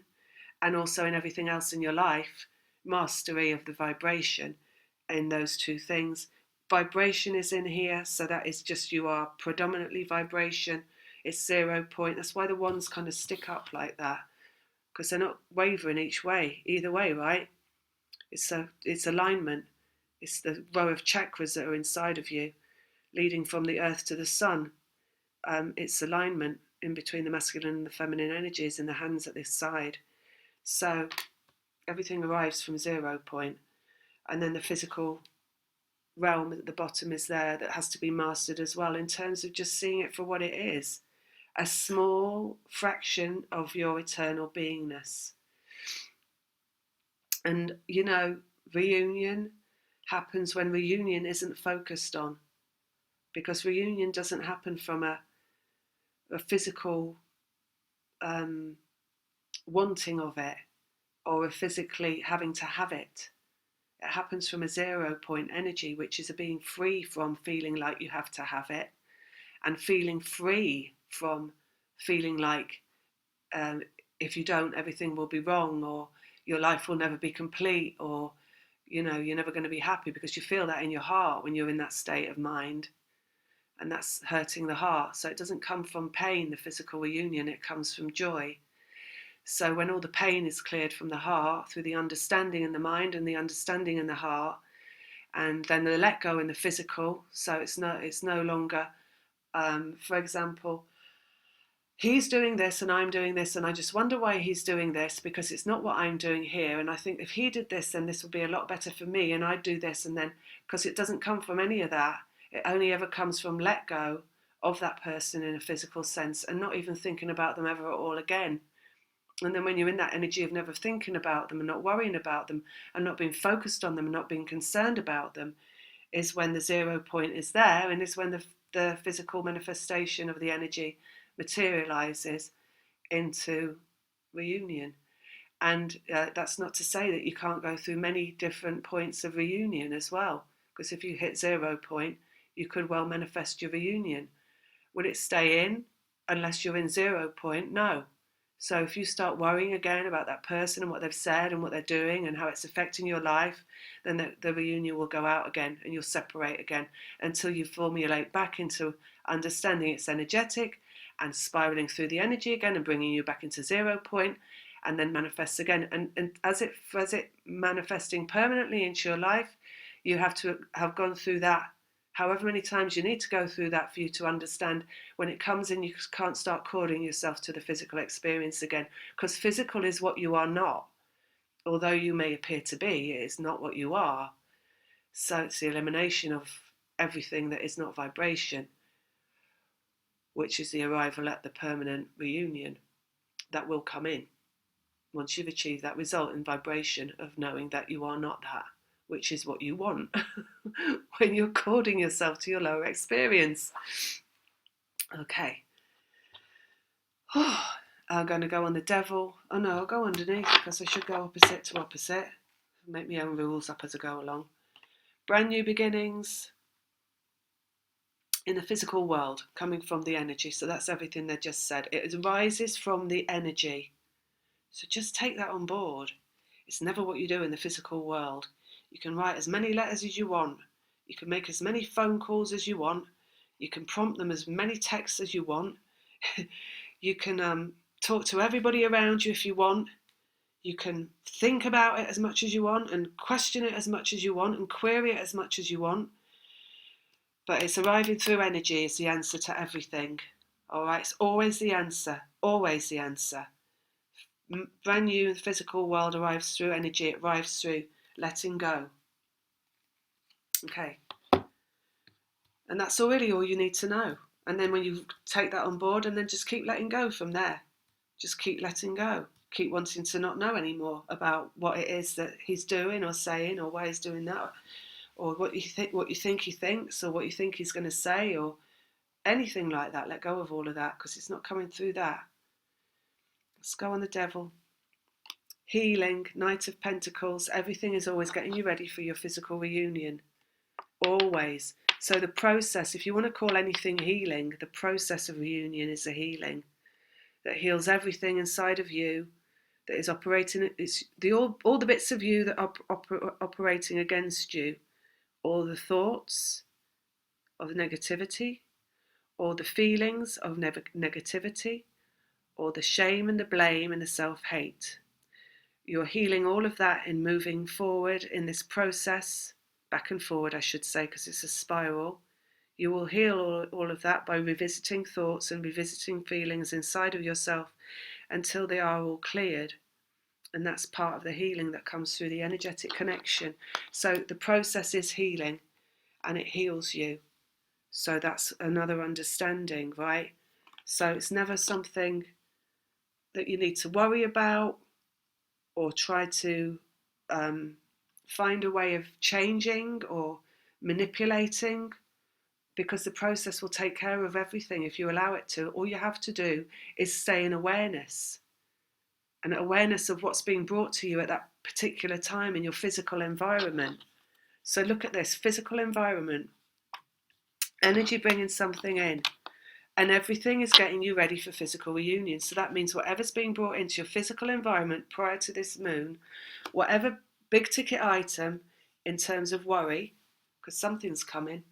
and also in everything else in your life, mastery of the vibration in those two things. Vibration is in here, so that is just, you are predominantly vibration. It's 0 point. That's why the wands kind of stick up like that, because they're not wavering either way, right? It's alignment. It's the row of chakras that are inside of you, leading from the earth to the sun. It's alignment in between the masculine and the feminine energies in the hands at this side. So everything arrives from 0 point, and then the physical realm at the bottom is there that has to be mastered as well, in terms of just seeing it for what it is, a small fraction of your eternal beingness. And reunion happens when reunion isn't focused on, because reunion doesn't happen from a physical wanting of it, or a physically having to have it. It happens from a 0 point energy, which is a being free from feeling like you have to have it, and feeling free from feeling like if you don't, everything will be wrong, or your life will never be complete, or you're never going to be happy, because you feel that in your heart when you're in that state of mind, and that's hurting the heart. So it doesn't come from pain, the physical reunion, it comes from joy. So when all the pain is cleared from the heart through the understanding in the mind and the understanding in the heart, and then the let go in the physical, so it's no longer, for example, he's doing this and I'm doing this, and I just wonder why he's doing this, because it's not what I'm doing here, and I think if he did this, then this would be a lot better for me, and I'd do this, and then, because it doesn't come from any of that. It only ever comes from let go of that person in a physical sense, and not even thinking about them ever at all again. And then when you're in that energy of never thinking about them and not worrying about them and not being focused on them and not being concerned about them, is when the 0 point is there, and is when the physical manifestation of the energy materializes into reunion. And that's not to say that you can't go through many different points of reunion as well, because if you hit 0 point, you could well manifest your reunion. Will it stay in unless you're in 0 point? No. So if you start worrying again about that person and what they've said and what they're doing and how it's affecting your life, then the reunion will go out again, and you'll separate again until you formulate back into understanding it's energetic and spiraling through the energy again and bringing you back into 0 point, and then manifests again. And as it manifesting permanently into your life, you have to have gone through that however many times you need to go through that for you to understand when it comes in, you can't start calling yourself to the physical experience again, because physical is what you are not. Although you may appear to be, it is not what you are. So it's the elimination of everything that is not vibration, which is the arrival at the permanent reunion that will come in once you've achieved that result in vibration of knowing that you are not that, which is what you want when you're calling yourself to your lower experience. Okay. I'm going to go on the devil. Oh no, I'll go underneath, because I should go opposite to opposite. Make my own rules up as I go along. Brand new beginnings in the physical world, coming from the energy. So that's everything they just said. It arises from the energy. So just take that on board. It's never what you do in the physical world. You can write as many letters as you want. You can make as many phone calls as you want. You can prompt them as many texts as you want. You can talk to everybody around you if you want. You can think about it as much as you want and question it as much as you want and query it as much as you want. But it's arriving through energy is the answer to everything. All right, it's always the answer, always the answer. Brand new physical world arrives through energy. It arrives through letting go. Okay. And that's really all you need to know. And then when you take that on board, and then just keep letting go from there. Just keep letting go. keep wanting to not know anymore about what it is that he's doing or saying, or why he's doing that, or what you think he thinks, or what you think he's going to say, or anything like that. Let go of all of that, because it's not coming through that. Let's go on the devil. Healing, Knight of Pentacles. Everything is always getting you ready for your physical reunion. Always. So the process, if you want to call anything healing, the process of reunion is a healing that heals everything inside of you that is operating. It's all the bits of you that are operating against you, all the thoughts of negativity, or the feelings of negativity, or the shame and the blame and the self-hate. You're healing all of that in moving forward in this process, back and forward, I should say, because it's a spiral. You will heal all of that by revisiting thoughts and revisiting feelings inside of yourself until they are all cleared. And that's part of the healing that comes through the energetic connection. So the process is healing, and it heals you. So that's another understanding, right? So it's never something that you need to worry about or try to find a way of changing or manipulating, because the process will take care of everything if you allow it to. All you have to do is stay in awareness, and awareness of what's being brought to you at that particular time in your physical environment. So look at this physical environment, energy bringing something in, and everything is getting you ready for physical reunion. So that means whatever's being brought into your physical environment prior to this moon, whatever big ticket item in terms of worry, because something's coming,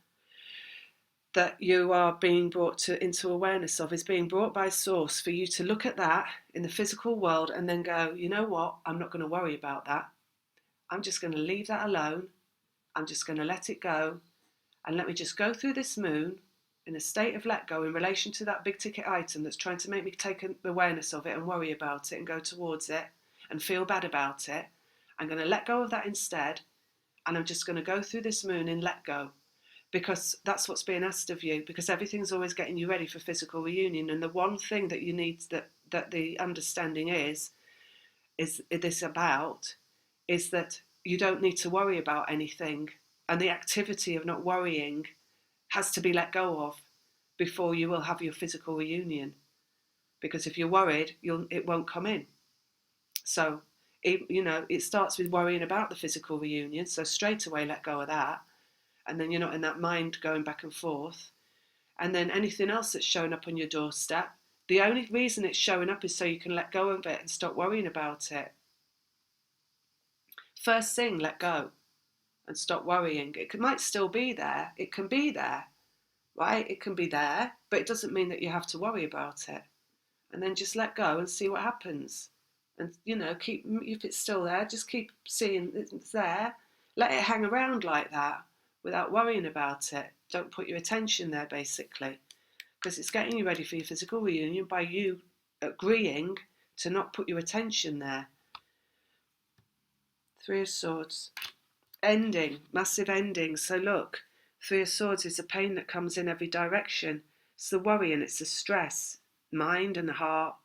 that you are being brought into awareness of, is being brought by source for you to look at that in the physical world and then go, you know what, I'm not going to worry about that. I'm just going to leave that alone. I'm just going to let it go, and let me just go through this moon in a state of let go in relation to that big ticket item that's trying to make me take awareness of it and worry about it and go towards it and feel bad about it. I'm going to let go of that instead, and I'm just going to go through this moon and let go, because that's what's being asked of you, because everything's always getting you ready for physical reunion. And the one thing that you need, that the understanding is this about, is that you don't need to worry about anything, and the activity of not worrying has to be let go of before you will have your physical reunion. Because if you're worried, it won't come in. So, it starts with worrying about the physical reunion. So straight away, let go of that. And then you're not in that mind going back and forth. And then anything else that's showing up on your doorstep, the only reason it's showing up is so you can let go of it and stop worrying about it. First thing, let go and stop worrying. It might still be there. It can be there, right? It can be there, but it doesn't mean that you have to worry about it. And then just let go and see what happens. And, keep, if it's still there, just keep seeing it's there. Let it hang around like that without worrying about it. Don't put your attention there, basically, because it's getting you ready for your physical reunion by you agreeing to not put your attention there. Three of Swords. Ending, massive ending. So look, Three of Swords is the pain that comes in every direction. It's the worry and it's the stress, mind and the heart.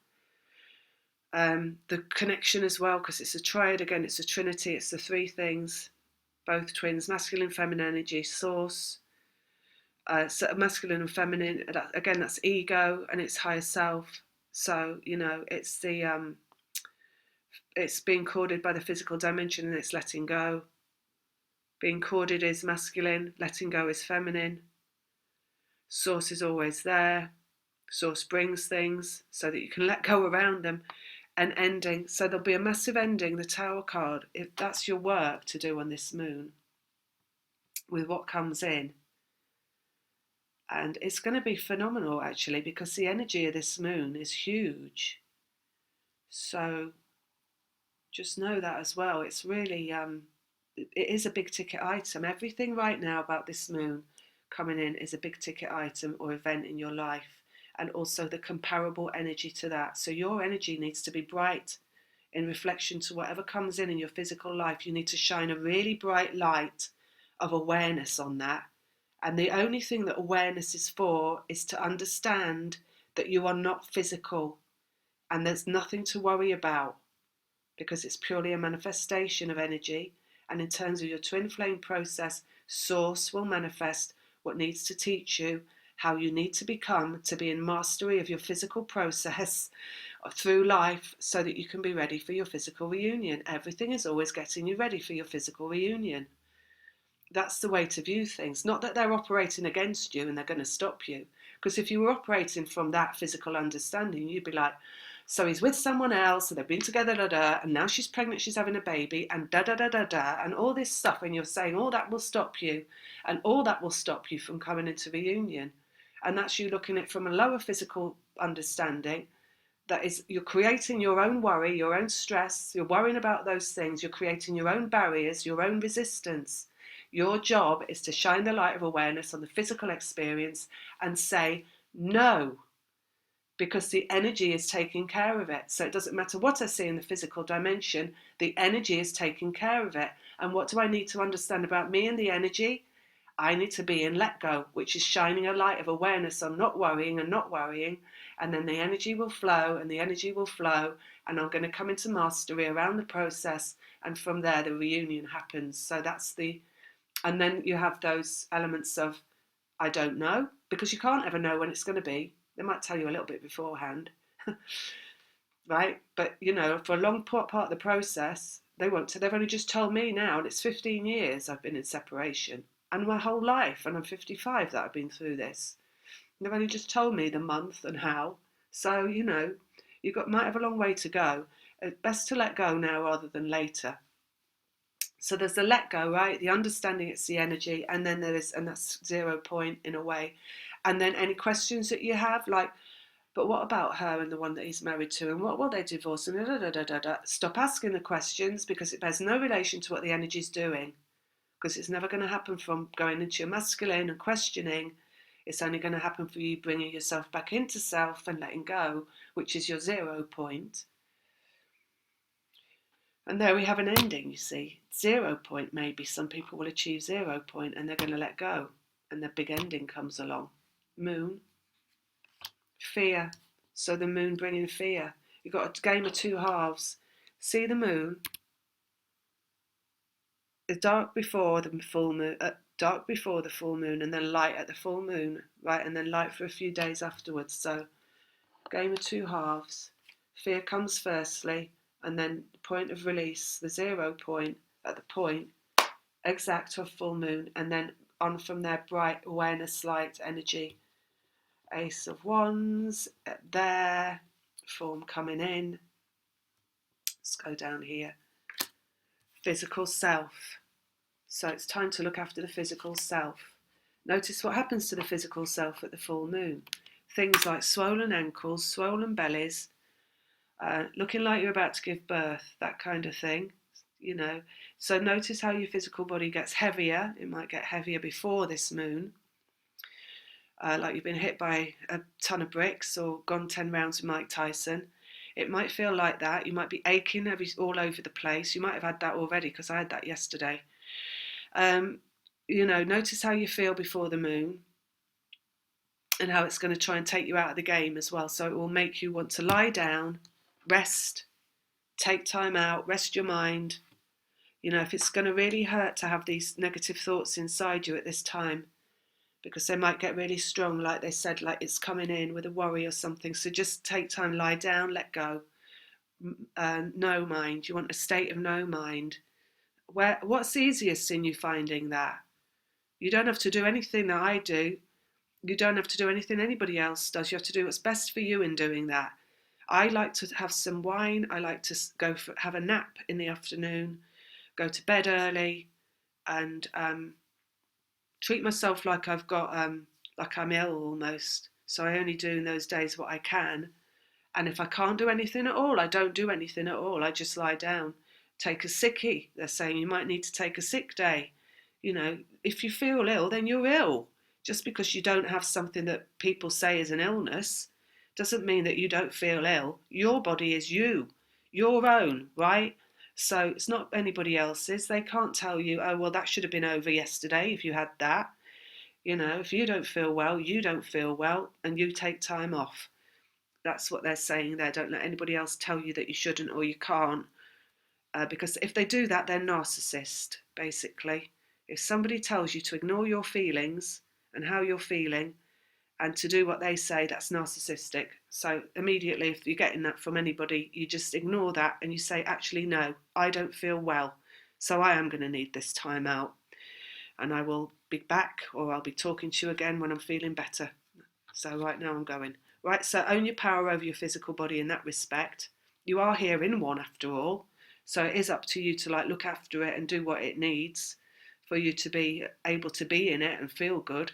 The connection as well, because it's a triad again, it's a trinity, it's the three things, both twins, masculine, feminine energy, source. So masculine and feminine, again, that's ego and it's higher self. So, it's it's being corded by the physical dimension and it's letting go. Being corded is masculine, letting go is feminine. Source is always there. Source brings things so that you can let go around them. And ending, so there'll be a massive ending, the Tower card, if that's your work to do on this moon, with what comes in. And it's going to be phenomenal, actually, because the energy of this moon is huge. So just know that as well. It's really, it is a big ticket item. Everything right now about this moon coming in is a big ticket item or event in your life, and also the comparable energy to that. So your energy needs to be bright in reflection to whatever comes in your physical life. You need to shine a really bright light of awareness on that. And the only thing that awareness is for is to understand that you are not physical and there's nothing to worry about. because it's purely a manifestation of energy. And in terms of your twin flame process, Source will manifest what needs to teach you how you need to become to be in mastery of your physical process through life so that you can be ready for your physical reunion. Everything is always getting you ready for your physical reunion. That's the way to view things. Not that they're operating against you and they're going to stop you. Because if you were operating from that physical understanding, you'd be like, so he's with someone else and they've been together, da da, and now she's pregnant, she's having a baby, and da da da da da, and all this stuff. And you're saying all that will stop you, and all that will stop you from coming into reunion. And that's you looking at it from a lower physical understanding. That is, you're creating your own worry, your own stress, you're worrying about those things, you're creating your own barriers, your own resistance. Your job is to shine the light of awareness on the physical experience and say no, because the energy is taking care of it. So it doesn't matter what I see in the physical dimension, the energy is taking care of it. And what do I need to understand about me and the energy? I need to be in let go, which is shining a light of awareness on not worrying and not worrying. And then the energy will flow and the energy will flow. And I'm going to come into mastery around the process. And from there, the reunion happens. So that's the, and then you have those elements of, I don't know, because you can't ever know when it's going to be. They might tell you a little bit beforehand, right? But, you know, for a long part of the process, they won't. So they've only just told me now, and it's 15 years I've been in separation, and my whole life, and I'm 55 that I've been through this. And they've only just told me the month and how. So, you know, might have a long way to go. It's best to let go now rather than later. So there's the let go, right? The understanding it's the energy, and then there is, and that's 0 point in a way. And then any questions that you have, like, but what about her and the one that he's married to, and what will they divorce? And da, da, da, da, da. Stop asking the questions, because it bears no relation to what the energy's doing, because it's never going to happen from going into your masculine and questioning. It's only going to happen for you bringing yourself back into self and letting go, which is your 0 point. And there we have an ending, you see. 0 point, maybe some people will achieve 0 point and they're going to let go, and the big ending comes along. Moon, fear. So the moon bringing fear. You've got a game of two halves. See the moon, the dark before the full moon, dark before the full moon, and then light at the full moon, right? And then light for a few days afterwards. So game of two halves. Fear comes firstly, and then the point of release, the 0 point at the point exact of full moon, and then on from there, bright awareness, light, energy. Ace of Wands there, form coming in. Let's go down here. Physical self. So it's time to look after the physical self. Notice what happens to the physical self at the full moon. Things like swollen ankles, swollen bellies, looking like you're about to give birth, that kind of thing, you know. So notice how your physical body gets heavier. It might get heavier before this moon, like you've been hit by a ton of bricks or gone 10 rounds with Mike Tyson. It might feel like that. You might be aching all over the place. You might have had that already, because I had that yesterday. You know, notice how you feel before the moon and how it's going to try and take you out of the game as well. So it will make you want to lie down, rest, take time out, rest your mind. You know, if it's going to really hurt to have these negative thoughts inside you at this time, because they might get really strong, like they said, like it's coming in with a worry or something. So just take time, lie down, let go. No mind. You want a state of no mind. What's easiest in you finding that? You don't have to do anything that I do. You don't have to do anything anybody else does. You have to do what's best for you in doing that. I like to have some wine. I like to have a nap in the afternoon, go to bed early, and treat myself like I've got like I'm ill almost. So I only do in those days what I can. And if I can't do anything at all, I don't do anything at all. I just lie down. Take a sickie. They're saying you might need to take a sick day. You know, if you feel ill, then you're ill. Just because you don't have something that people say is an illness doesn't mean that you don't feel ill. Your body is you, your own, right? So it's not anybody else's. They can't tell you, oh, well, that should have been over yesterday if you had that. You know, if you don't feel well, you don't feel well, and you take time off. That's what they're saying there. Don't let anybody else tell you that you shouldn't or you can't, Because if they do that, they're narcissist, basically. If somebody tells you to ignore your feelings and how you're feeling and to do what they say, that's narcissistic. So immediately, if you're getting that from anybody, you just ignore that and you say, actually, no, I don't feel well, so I am going to need this time out. And I will be back, or I'll be talking to you again when I'm feeling better. So right now I'm going. Right, so own your power over your physical body in that respect. You are here in one after all. So it is up to you to like look after it and do what it needs for you to be able to be in it and feel good.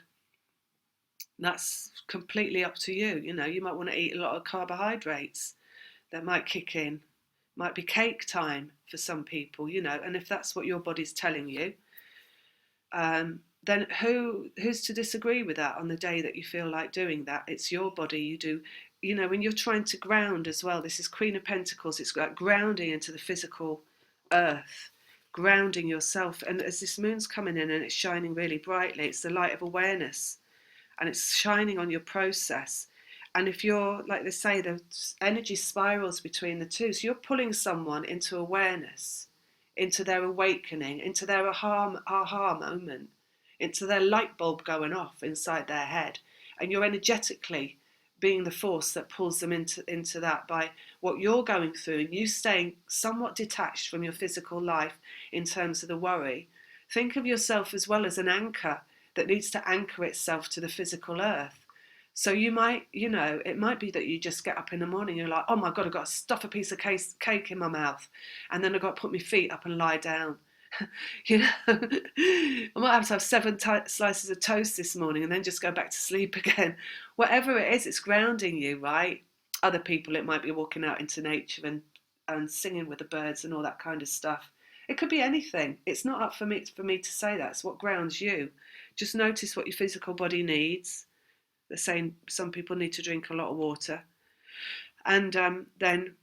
That's completely up to you. You know, you might want to eat a lot of carbohydrates that might kick in. Might be cake time for some people, you know, and if that's what your body's telling you, then who's to disagree with that on the day that you feel like doing that? It's your body. You do, you know, when you're trying to ground as well. This is Queen of Pentacles. It's like grounding into the physical earth, grounding yourself. And as this moon's coming in and it's shining really brightly, it's the light of awareness, and it's shining on your process. And if you're, like they say, the energy spirals between the two, so you're pulling someone into awareness, into their awakening, into their aha moment, into their light bulb going off inside their head. And you're energetically being the force that pulls them into that by what you're going through, and you staying somewhat detached from your physical life in terms of the worry. Think of yourself as well as an anchor that needs to anchor itself to the physical earth. So you might, you know, it might be that you just get up in the morning, you're like, oh my God, I've got to stuff a piece of cake in my mouth, and then I've got to put my feet up and lie down. You know, I might have to have 7 slices of toast this morning and then just go back to sleep again. Whatever it is, it's grounding you, right? Other people, it might be walking out into nature and singing with the birds and all that kind of stuff. It could be anything. It's not up for me to say that. It's what grounds you. Just notice what your physical body needs. They're saying some people need to drink a lot of water, and then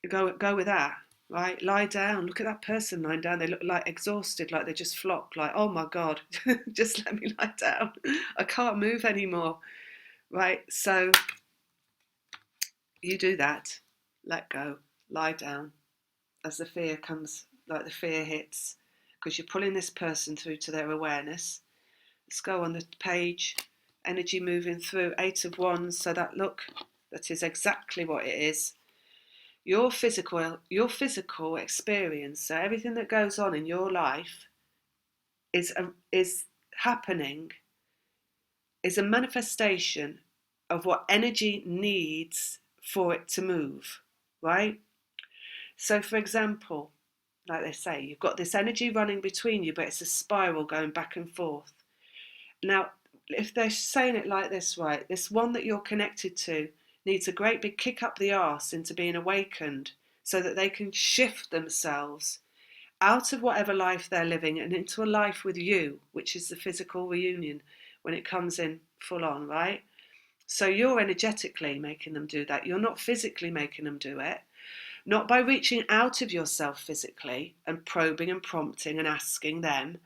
go with that. Right, lie down. Look at that person lying down. They look like exhausted, like they just flopped. Like, oh my God, just let me lie down. I can't move anymore. Right, so you do that. Let go. Lie down. As the fear comes, like the fear hits, because you're pulling this person through to their awareness. Let's go on the page. Energy moving through. 8 of Wands. So that is exactly what it is. Your physical experience, so everything that goes on in your life is happening, is a manifestation of what energy needs for it to move, right? So for example, like they say, you've got this energy running between you, but it's a spiral going back and forth. Now, if they're saying it like this, right, this one that you're connected to needs a great big kick up the arse into being awakened so that they can shift themselves out of whatever life they're living and into a life with you, which is the physical reunion when it comes in full on, right? So you're energetically making them do that. You're not physically making them do it. Not by reaching out of yourself physically and probing and prompting and asking them,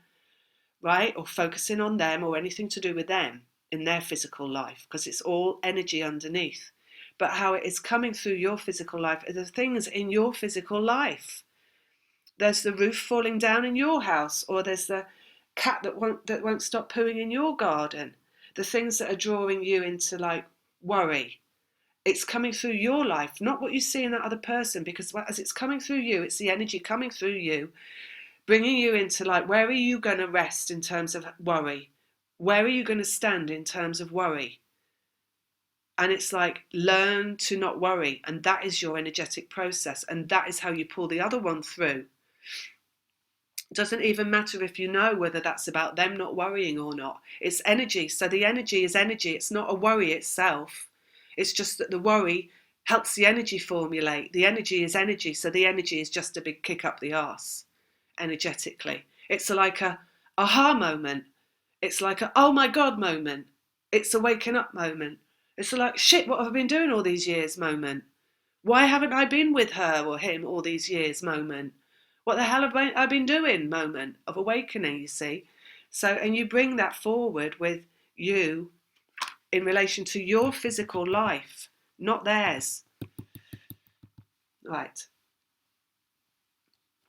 right? Or focusing on them or anything to do with them in their physical life, because it's all energy underneath. But how it is coming through your physical life are the things in your physical life. There's the roof falling down in your house, or there's the cat that won't stop pooing in your garden. The things that are drawing you into like worry. It's coming through your life, not what you see in that other person, because as it's coming through you, it's the energy coming through you, bringing you into like, where are you going to rest in terms of worry? Where are you going to stand in terms of worry? And it's like, learn to not worry. And that is your energetic process. And that is how you pull the other one through. It doesn't even matter if you know whether that's about them not worrying or not. It's energy. So the energy is energy. It's not a worry itself. It's just that the worry helps the energy formulate. The energy is energy. So the energy is just a big kick up the arse energetically. It's like a aha moment. It's like a oh my God moment. It's a waking up moment. It's like, shit, what have I been doing all these years moment? Why haven't I been with her or him all these years moment? What the hell have I been doing moment of awakening, you see? So, and you bring that forward with you in relation to your physical life, not theirs. Right.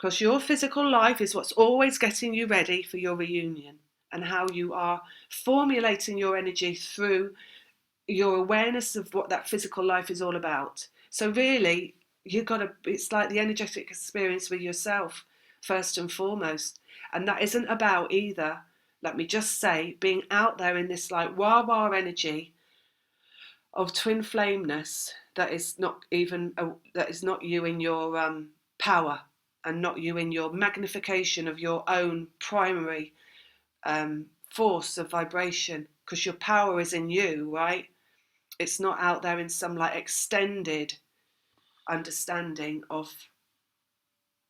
Because your physical life is what's always getting you ready for your reunion, and how you are formulating your energy through your awareness of what that physical life is all about. So really, it's like the energetic experience with yourself first and foremost. And that isn't about either, let me just say, being out there in this like wah-wah energy of twin flameness that is not you in your power, and not you in your magnification of your own primary force of vibration, because your power is in you, right? It's not out there in some like extended understanding of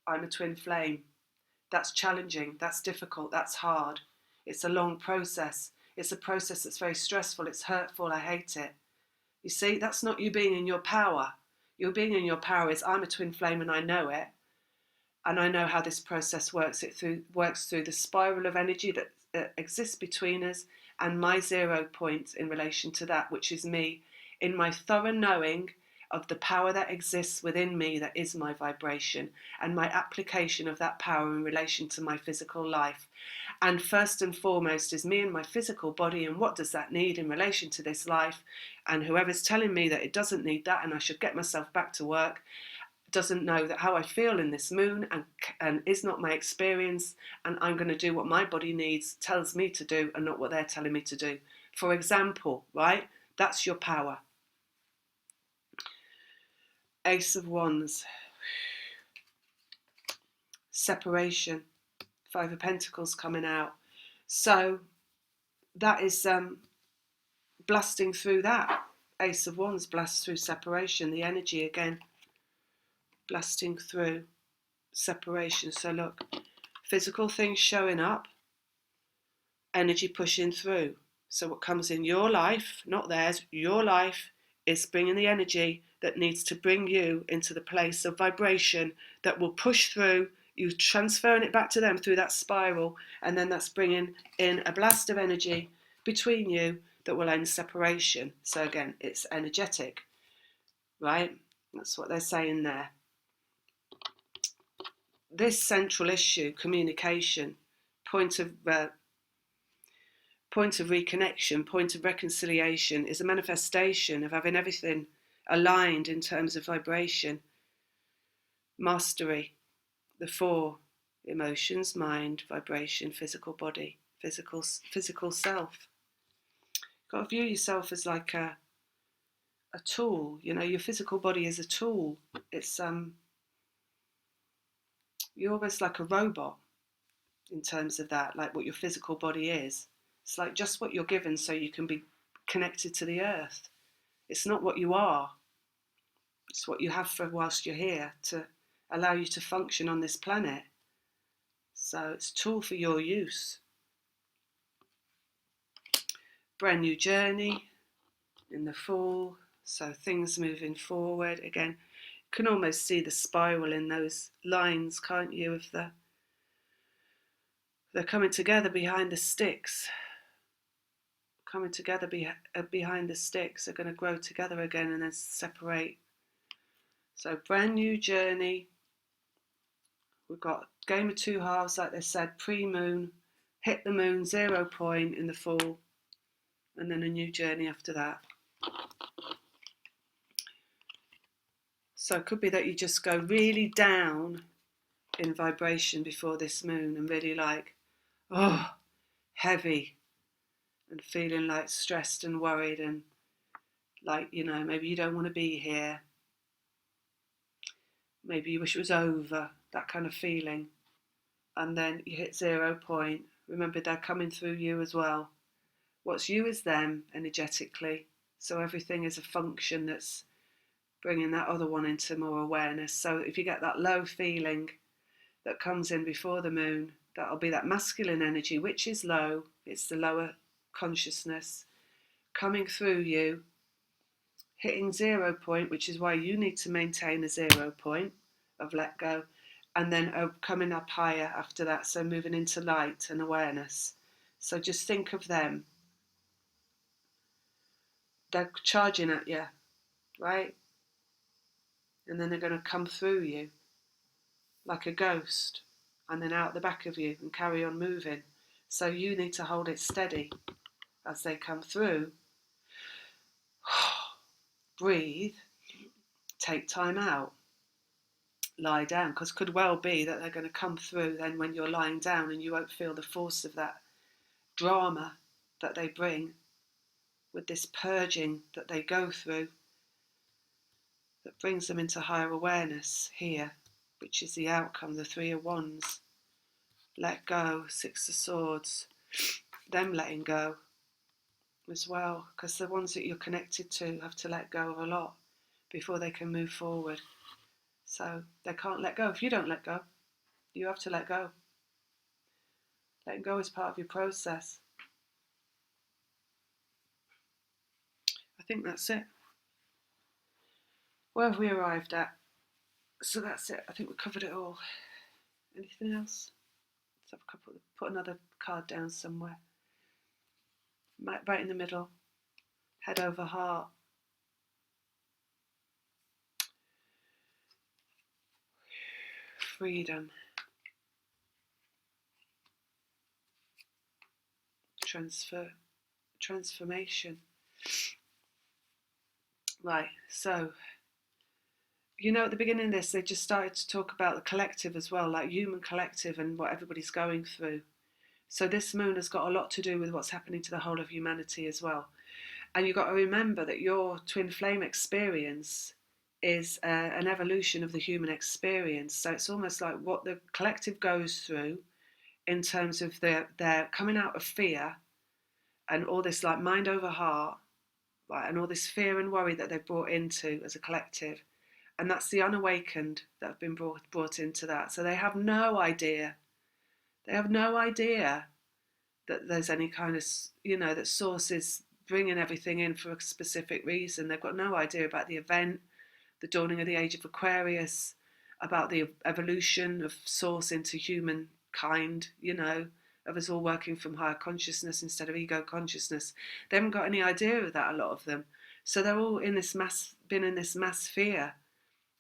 I'm a twin flame. That's challenging, that's difficult, that's hard. It's a long process. It's a process that's very stressful, it's hurtful, I hate it. You see, that's not you being in your power. Your being in your power is I'm a twin flame and I know it. And I know how this process works. Works through the spiral of energy that exists between us, and my 0 point in relation to that, which is me, in my thorough knowing of the power that exists within me, that is my vibration, and my application of that power in relation to my physical life. And first and foremost is me and my physical body, and what does that need in relation to this life? And whoever's telling me that it doesn't need that and I should get myself back to work doesn't know that how I feel in this moon and is not my experience, and I'm going to do what my body needs, tells me to do, and not what they're telling me to do. For example, right? That's your power. Ace of Wands. Separation. Five of Pentacles coming out. So that is blasting through that. Ace of Wands blasts through separation. The energy again. Blasting through separation. So look, physical things showing up, energy pushing through. So what comes in your life, not theirs, your life, is bringing the energy that needs to bring you into the place of vibration that will push through, you transferring it back to them through that spiral, and then that's bringing in a blast of energy between you that will end separation. So again, it's energetic, right? That's what they're saying there. This central issue, communication, point of reconnection, point of reconciliation, is a manifestation of having everything aligned in terms of vibration. Mastery, the four: emotions, mind, vibration, physical body, physical self. You've got to view yourself as like a tool. You know, your physical body is a tool. It's you're almost like a robot in terms of that, like what your physical body is. It's like just what you're given so you can be connected to the earth. It's not what you are. It's what you have for whilst you're here to allow you to function on this planet. So it's a tool for your use. Brand new journey in the fall. So things moving forward. Again, you can almost see the spiral in those lines, can't you? Of they're coming together behind the sticks. Coming together behind the sticks. They're going to grow together again and then separate. So brand new journey. We've got game of two halves, like they said, pre-moon, hit the moon, 0 point in the fall, and then a new journey after that. So it could be that you just go really down in vibration before this moon and really like, heavy, and feeling like stressed and worried and like, you know, maybe you don't want to be here. Maybe you wish it was over, that kind of feeling. And then you hit 0 point. Remember, they're coming through you as well. What's you is them energetically. So everything is a function that's bringing that other one into more awareness. So if you get that low feeling that comes in before the moon, that'll be that masculine energy, which is low. It's the lower consciousness coming through you, hitting 0 point, which is why you need to maintain a 0 point of let go, and then coming up higher after that. So moving into light and awareness. So just think of them. They're charging at you, right? And then they're going to come through you. like a ghost, and then out the back of you and carry on moving. So you need to hold it steady as they come through. Breathe, take time out, lie down, because it could well be that they're going to come through then when you're lying down and you won't feel the force of that drama that they bring with this purging that they go through that brings them into higher awareness here, which is the outcome, the Three of Wands. Let go, Six of Swords, them letting go as well, because the ones that you're connected to have to let go of a lot before they can move forward. So they can't let go. If you don't let go, you have to let go. Letting go is part of your process. I think that's it. Where have we arrived at? So that's it. I think we covered it all. Anything else? Let's have a couple. Put another card down somewhere. Right in the middle. Head over heart. Freedom. Transformation. Right, so, at the beginning of this, they just started to talk about the collective as well, like human collective and what everybody's going through. So this moon has got a lot to do with what's happening to the whole of humanity as well. And you've got to remember that your twin flame experience is an evolution of the human experience. So it's almost like what the collective goes through in terms of their coming out of fear and all this like mind over heart, right, and all this fear and worry that they've brought into as a collective. And that's the unawakened that have been brought into that. So they have no idea. They have no idea that there's any kind of, that source is bringing everything in for a specific reason. They've got no idea about the event, the dawning of the age of Aquarius, about the evolution of source into humankind, of us all working from higher consciousness instead of ego consciousness. They haven't got any idea of that, a lot of them. So they're all been in this mass fear.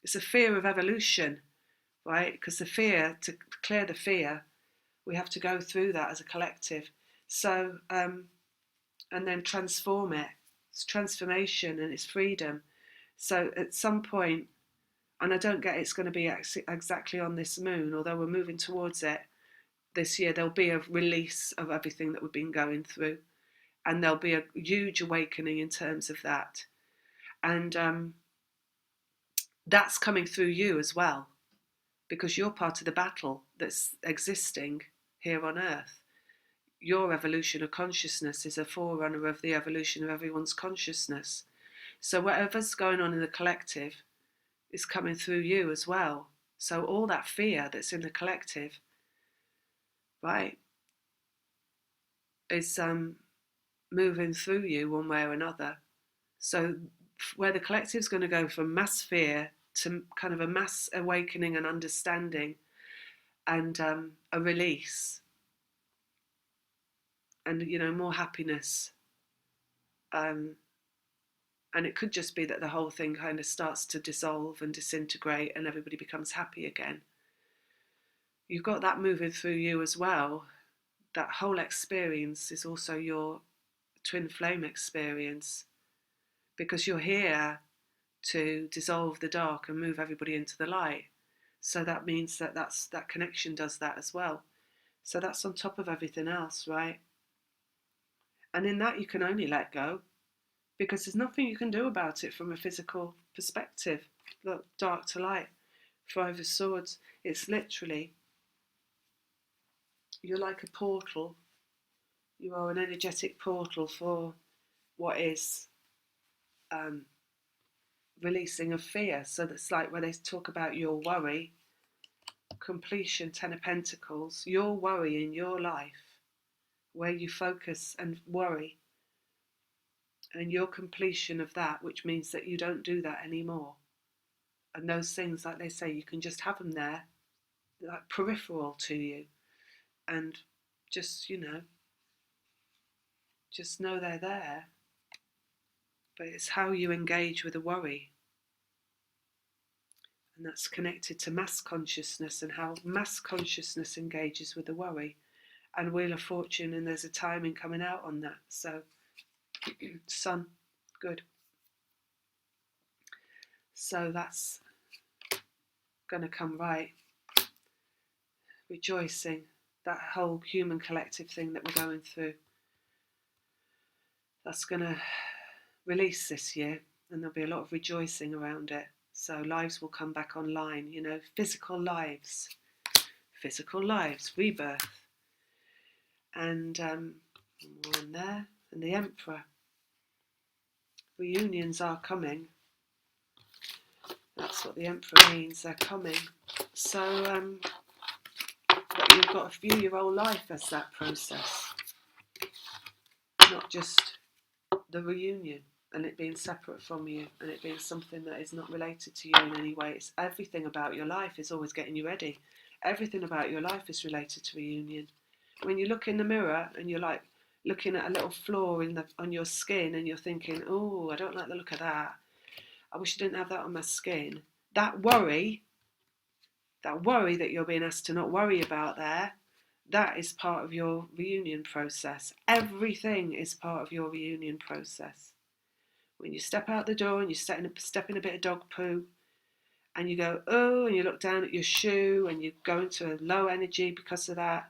It's a fear of evolution, right? Because to clear the fear, we have to go through that as a collective. So, and then transform it. It's transformation and it's freedom. So at some point, and I don't get it's going to be exactly on this moon, although we're moving towards it this year, there'll be a release of everything that we've been going through. And there'll be a huge awakening in terms of that. And that's coming through you as well, because you're part of the battle that's existing here on Earth. Your evolution of consciousness is a forerunner of the evolution of everyone's consciousness. So whatever's going on in the collective is coming through you as well. So all that fear that's in the collective, right, is moving through you one way or another. So where the collective is going to go from mass fear to kind of a mass awakening and understanding and a release and, more happiness. And it could just be that the whole thing kind of starts to dissolve and disintegrate and everybody becomes happy again. You've got that moving through you as well. That whole experience is also your twin flame experience, because you're here to dissolve the dark and move everybody into the light. So that means that that connection does that as well. So that's on top of everything else, right? And in that you can only let go, because there's nothing you can do about it from a physical perspective. Look, dark to light, Five of Swords. It's literally, you're like a portal. You are an energetic portal for what is releasing of fear. So that's like where they talk about your worry, completion, Ten of Pentacles, your worry in your life, where you focus and worry, and your completion of that, which means that you don't do that anymore. And those things, like they say, you can just have them there, like peripheral to you, and just, just know they're there. But it's how you engage with the worry. And that's connected to mass consciousness and how mass consciousness engages with the worry. And Wheel of Fortune, and there's a timing coming out on that. So, Sun, good. So that's going to come right. Rejoicing, that whole human collective thing that we're going through. That's going to release this year, and there'll be a lot of rejoicing around it. So lives will come back online, you know, physical lives, rebirth. And one there, and the Emperor. Reunions are coming. That's what the Emperor means, they're coming. So, but you've got to view your whole life as that process, not just the reunion and it being separate from you and it being something that is not related to you in any way. It's everything about your life is always getting you ready. Everything about your life is related to reunion. When you look in the mirror and you're like looking at a little flaw on your skin and you're thinking, oh, I don't like the look of that. I wish I didn't have that on my skin. That worry that you're being asked to not worry about there, that is part of your reunion process. Everything is part of your reunion process. When you step out the door and you step in a bit of dog poo and you go, oh, and you look down at your shoe and you go into a low energy because of that,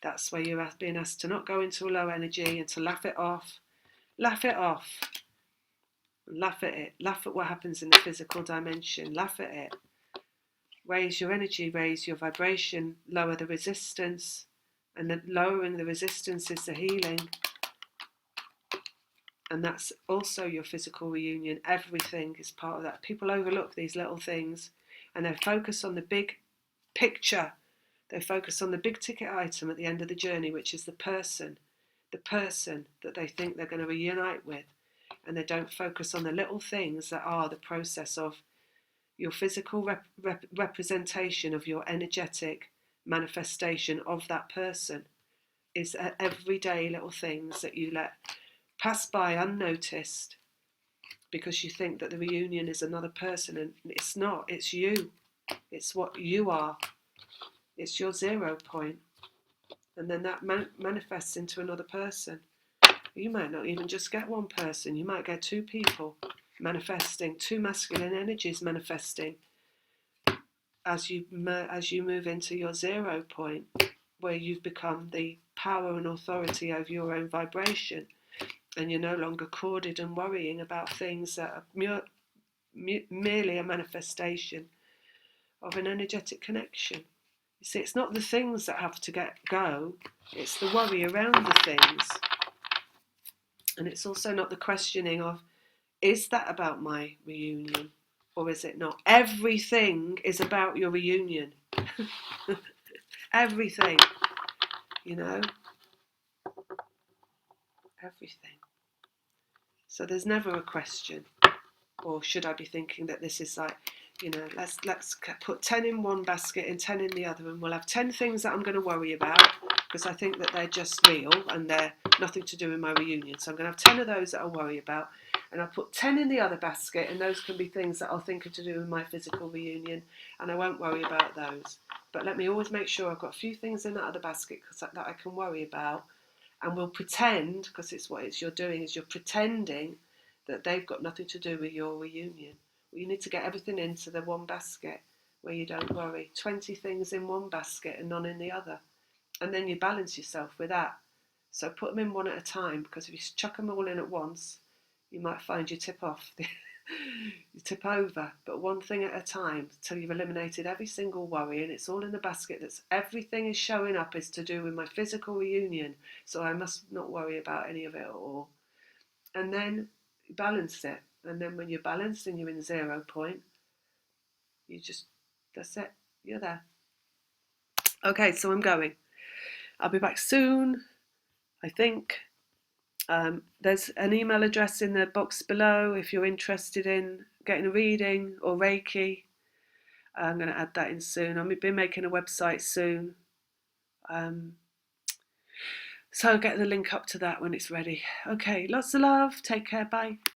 that's where you're being asked to not go into a low energy and to laugh it off. Laugh it off. Laugh at it. Laugh at what happens in the physical dimension. Laugh at it. Raise your energy, raise your vibration, lower the resistance. And the lowering the resistance is the healing. And that's also your physical reunion. Everything is part of that. People overlook these little things and they focus on the big picture. They focus on the big ticket item at the end of the journey, which is the person that they think they're going to reunite with. And they don't focus on the little things that are the process of your physical representation of your energetic manifestation of that person. Is everyday little things that you let pass by unnoticed because you think that the reunion is another person, and it's not. It's you. It's what you are. It's your 0 point. And then that manifests into another person. You might not even just get one person. You might get 2 people manifesting, 2 masculine energies manifesting as you move into your 0 point, where you've become the power and authority over your own vibration, and you're no longer corded and worrying about things that are merely a manifestation of an energetic connection. You see, it's not the things that have to go, it's the worry around the things. And it's also not the questioning of, is that about my reunion or is it not? Everything is about your reunion. Everything, you know, everything. So there's never a question, or should I be thinking that this is like, you know, let's put 10 in one basket and 10 in the other, and we'll have 10 things that I'm going to worry about because I think that they're just real and they're nothing to do with my reunion. So I'm going to have 10 of those that I'll worry about, and I'll put 10 in the other basket, and those can be things that I'll think are to do with my physical reunion, and I won't worry about those. But let me always make sure I've got a few things in that other basket that I can worry about, and we'll pretend, because it's what you're doing, is you're pretending that they've got nothing to do with your reunion. Well, you need to get everything into the one basket where you don't worry. 20 things in one basket and none in the other. And then you balance yourself with that. So put them in one at a time, because if you chuck them all in at once, you might find you tip off. You tip over. But one thing at a time till you've eliminated every single worry, and it's all in the basket. That's everything is showing up is to do with my physical reunion. So I must not worry about any of it at all. And then balance it. And then when you're balanced and you're in 0 point, that's it. You're there. Okay, so I'm going. I'll be back soon, I think. There's an email address in the box below if you're interested in getting a reading or Reiki. I'm going to add that in soon. I'll be making a website soon. So I'll get the link up to that when it's ready. Okay, lots of love. Take care. Bye.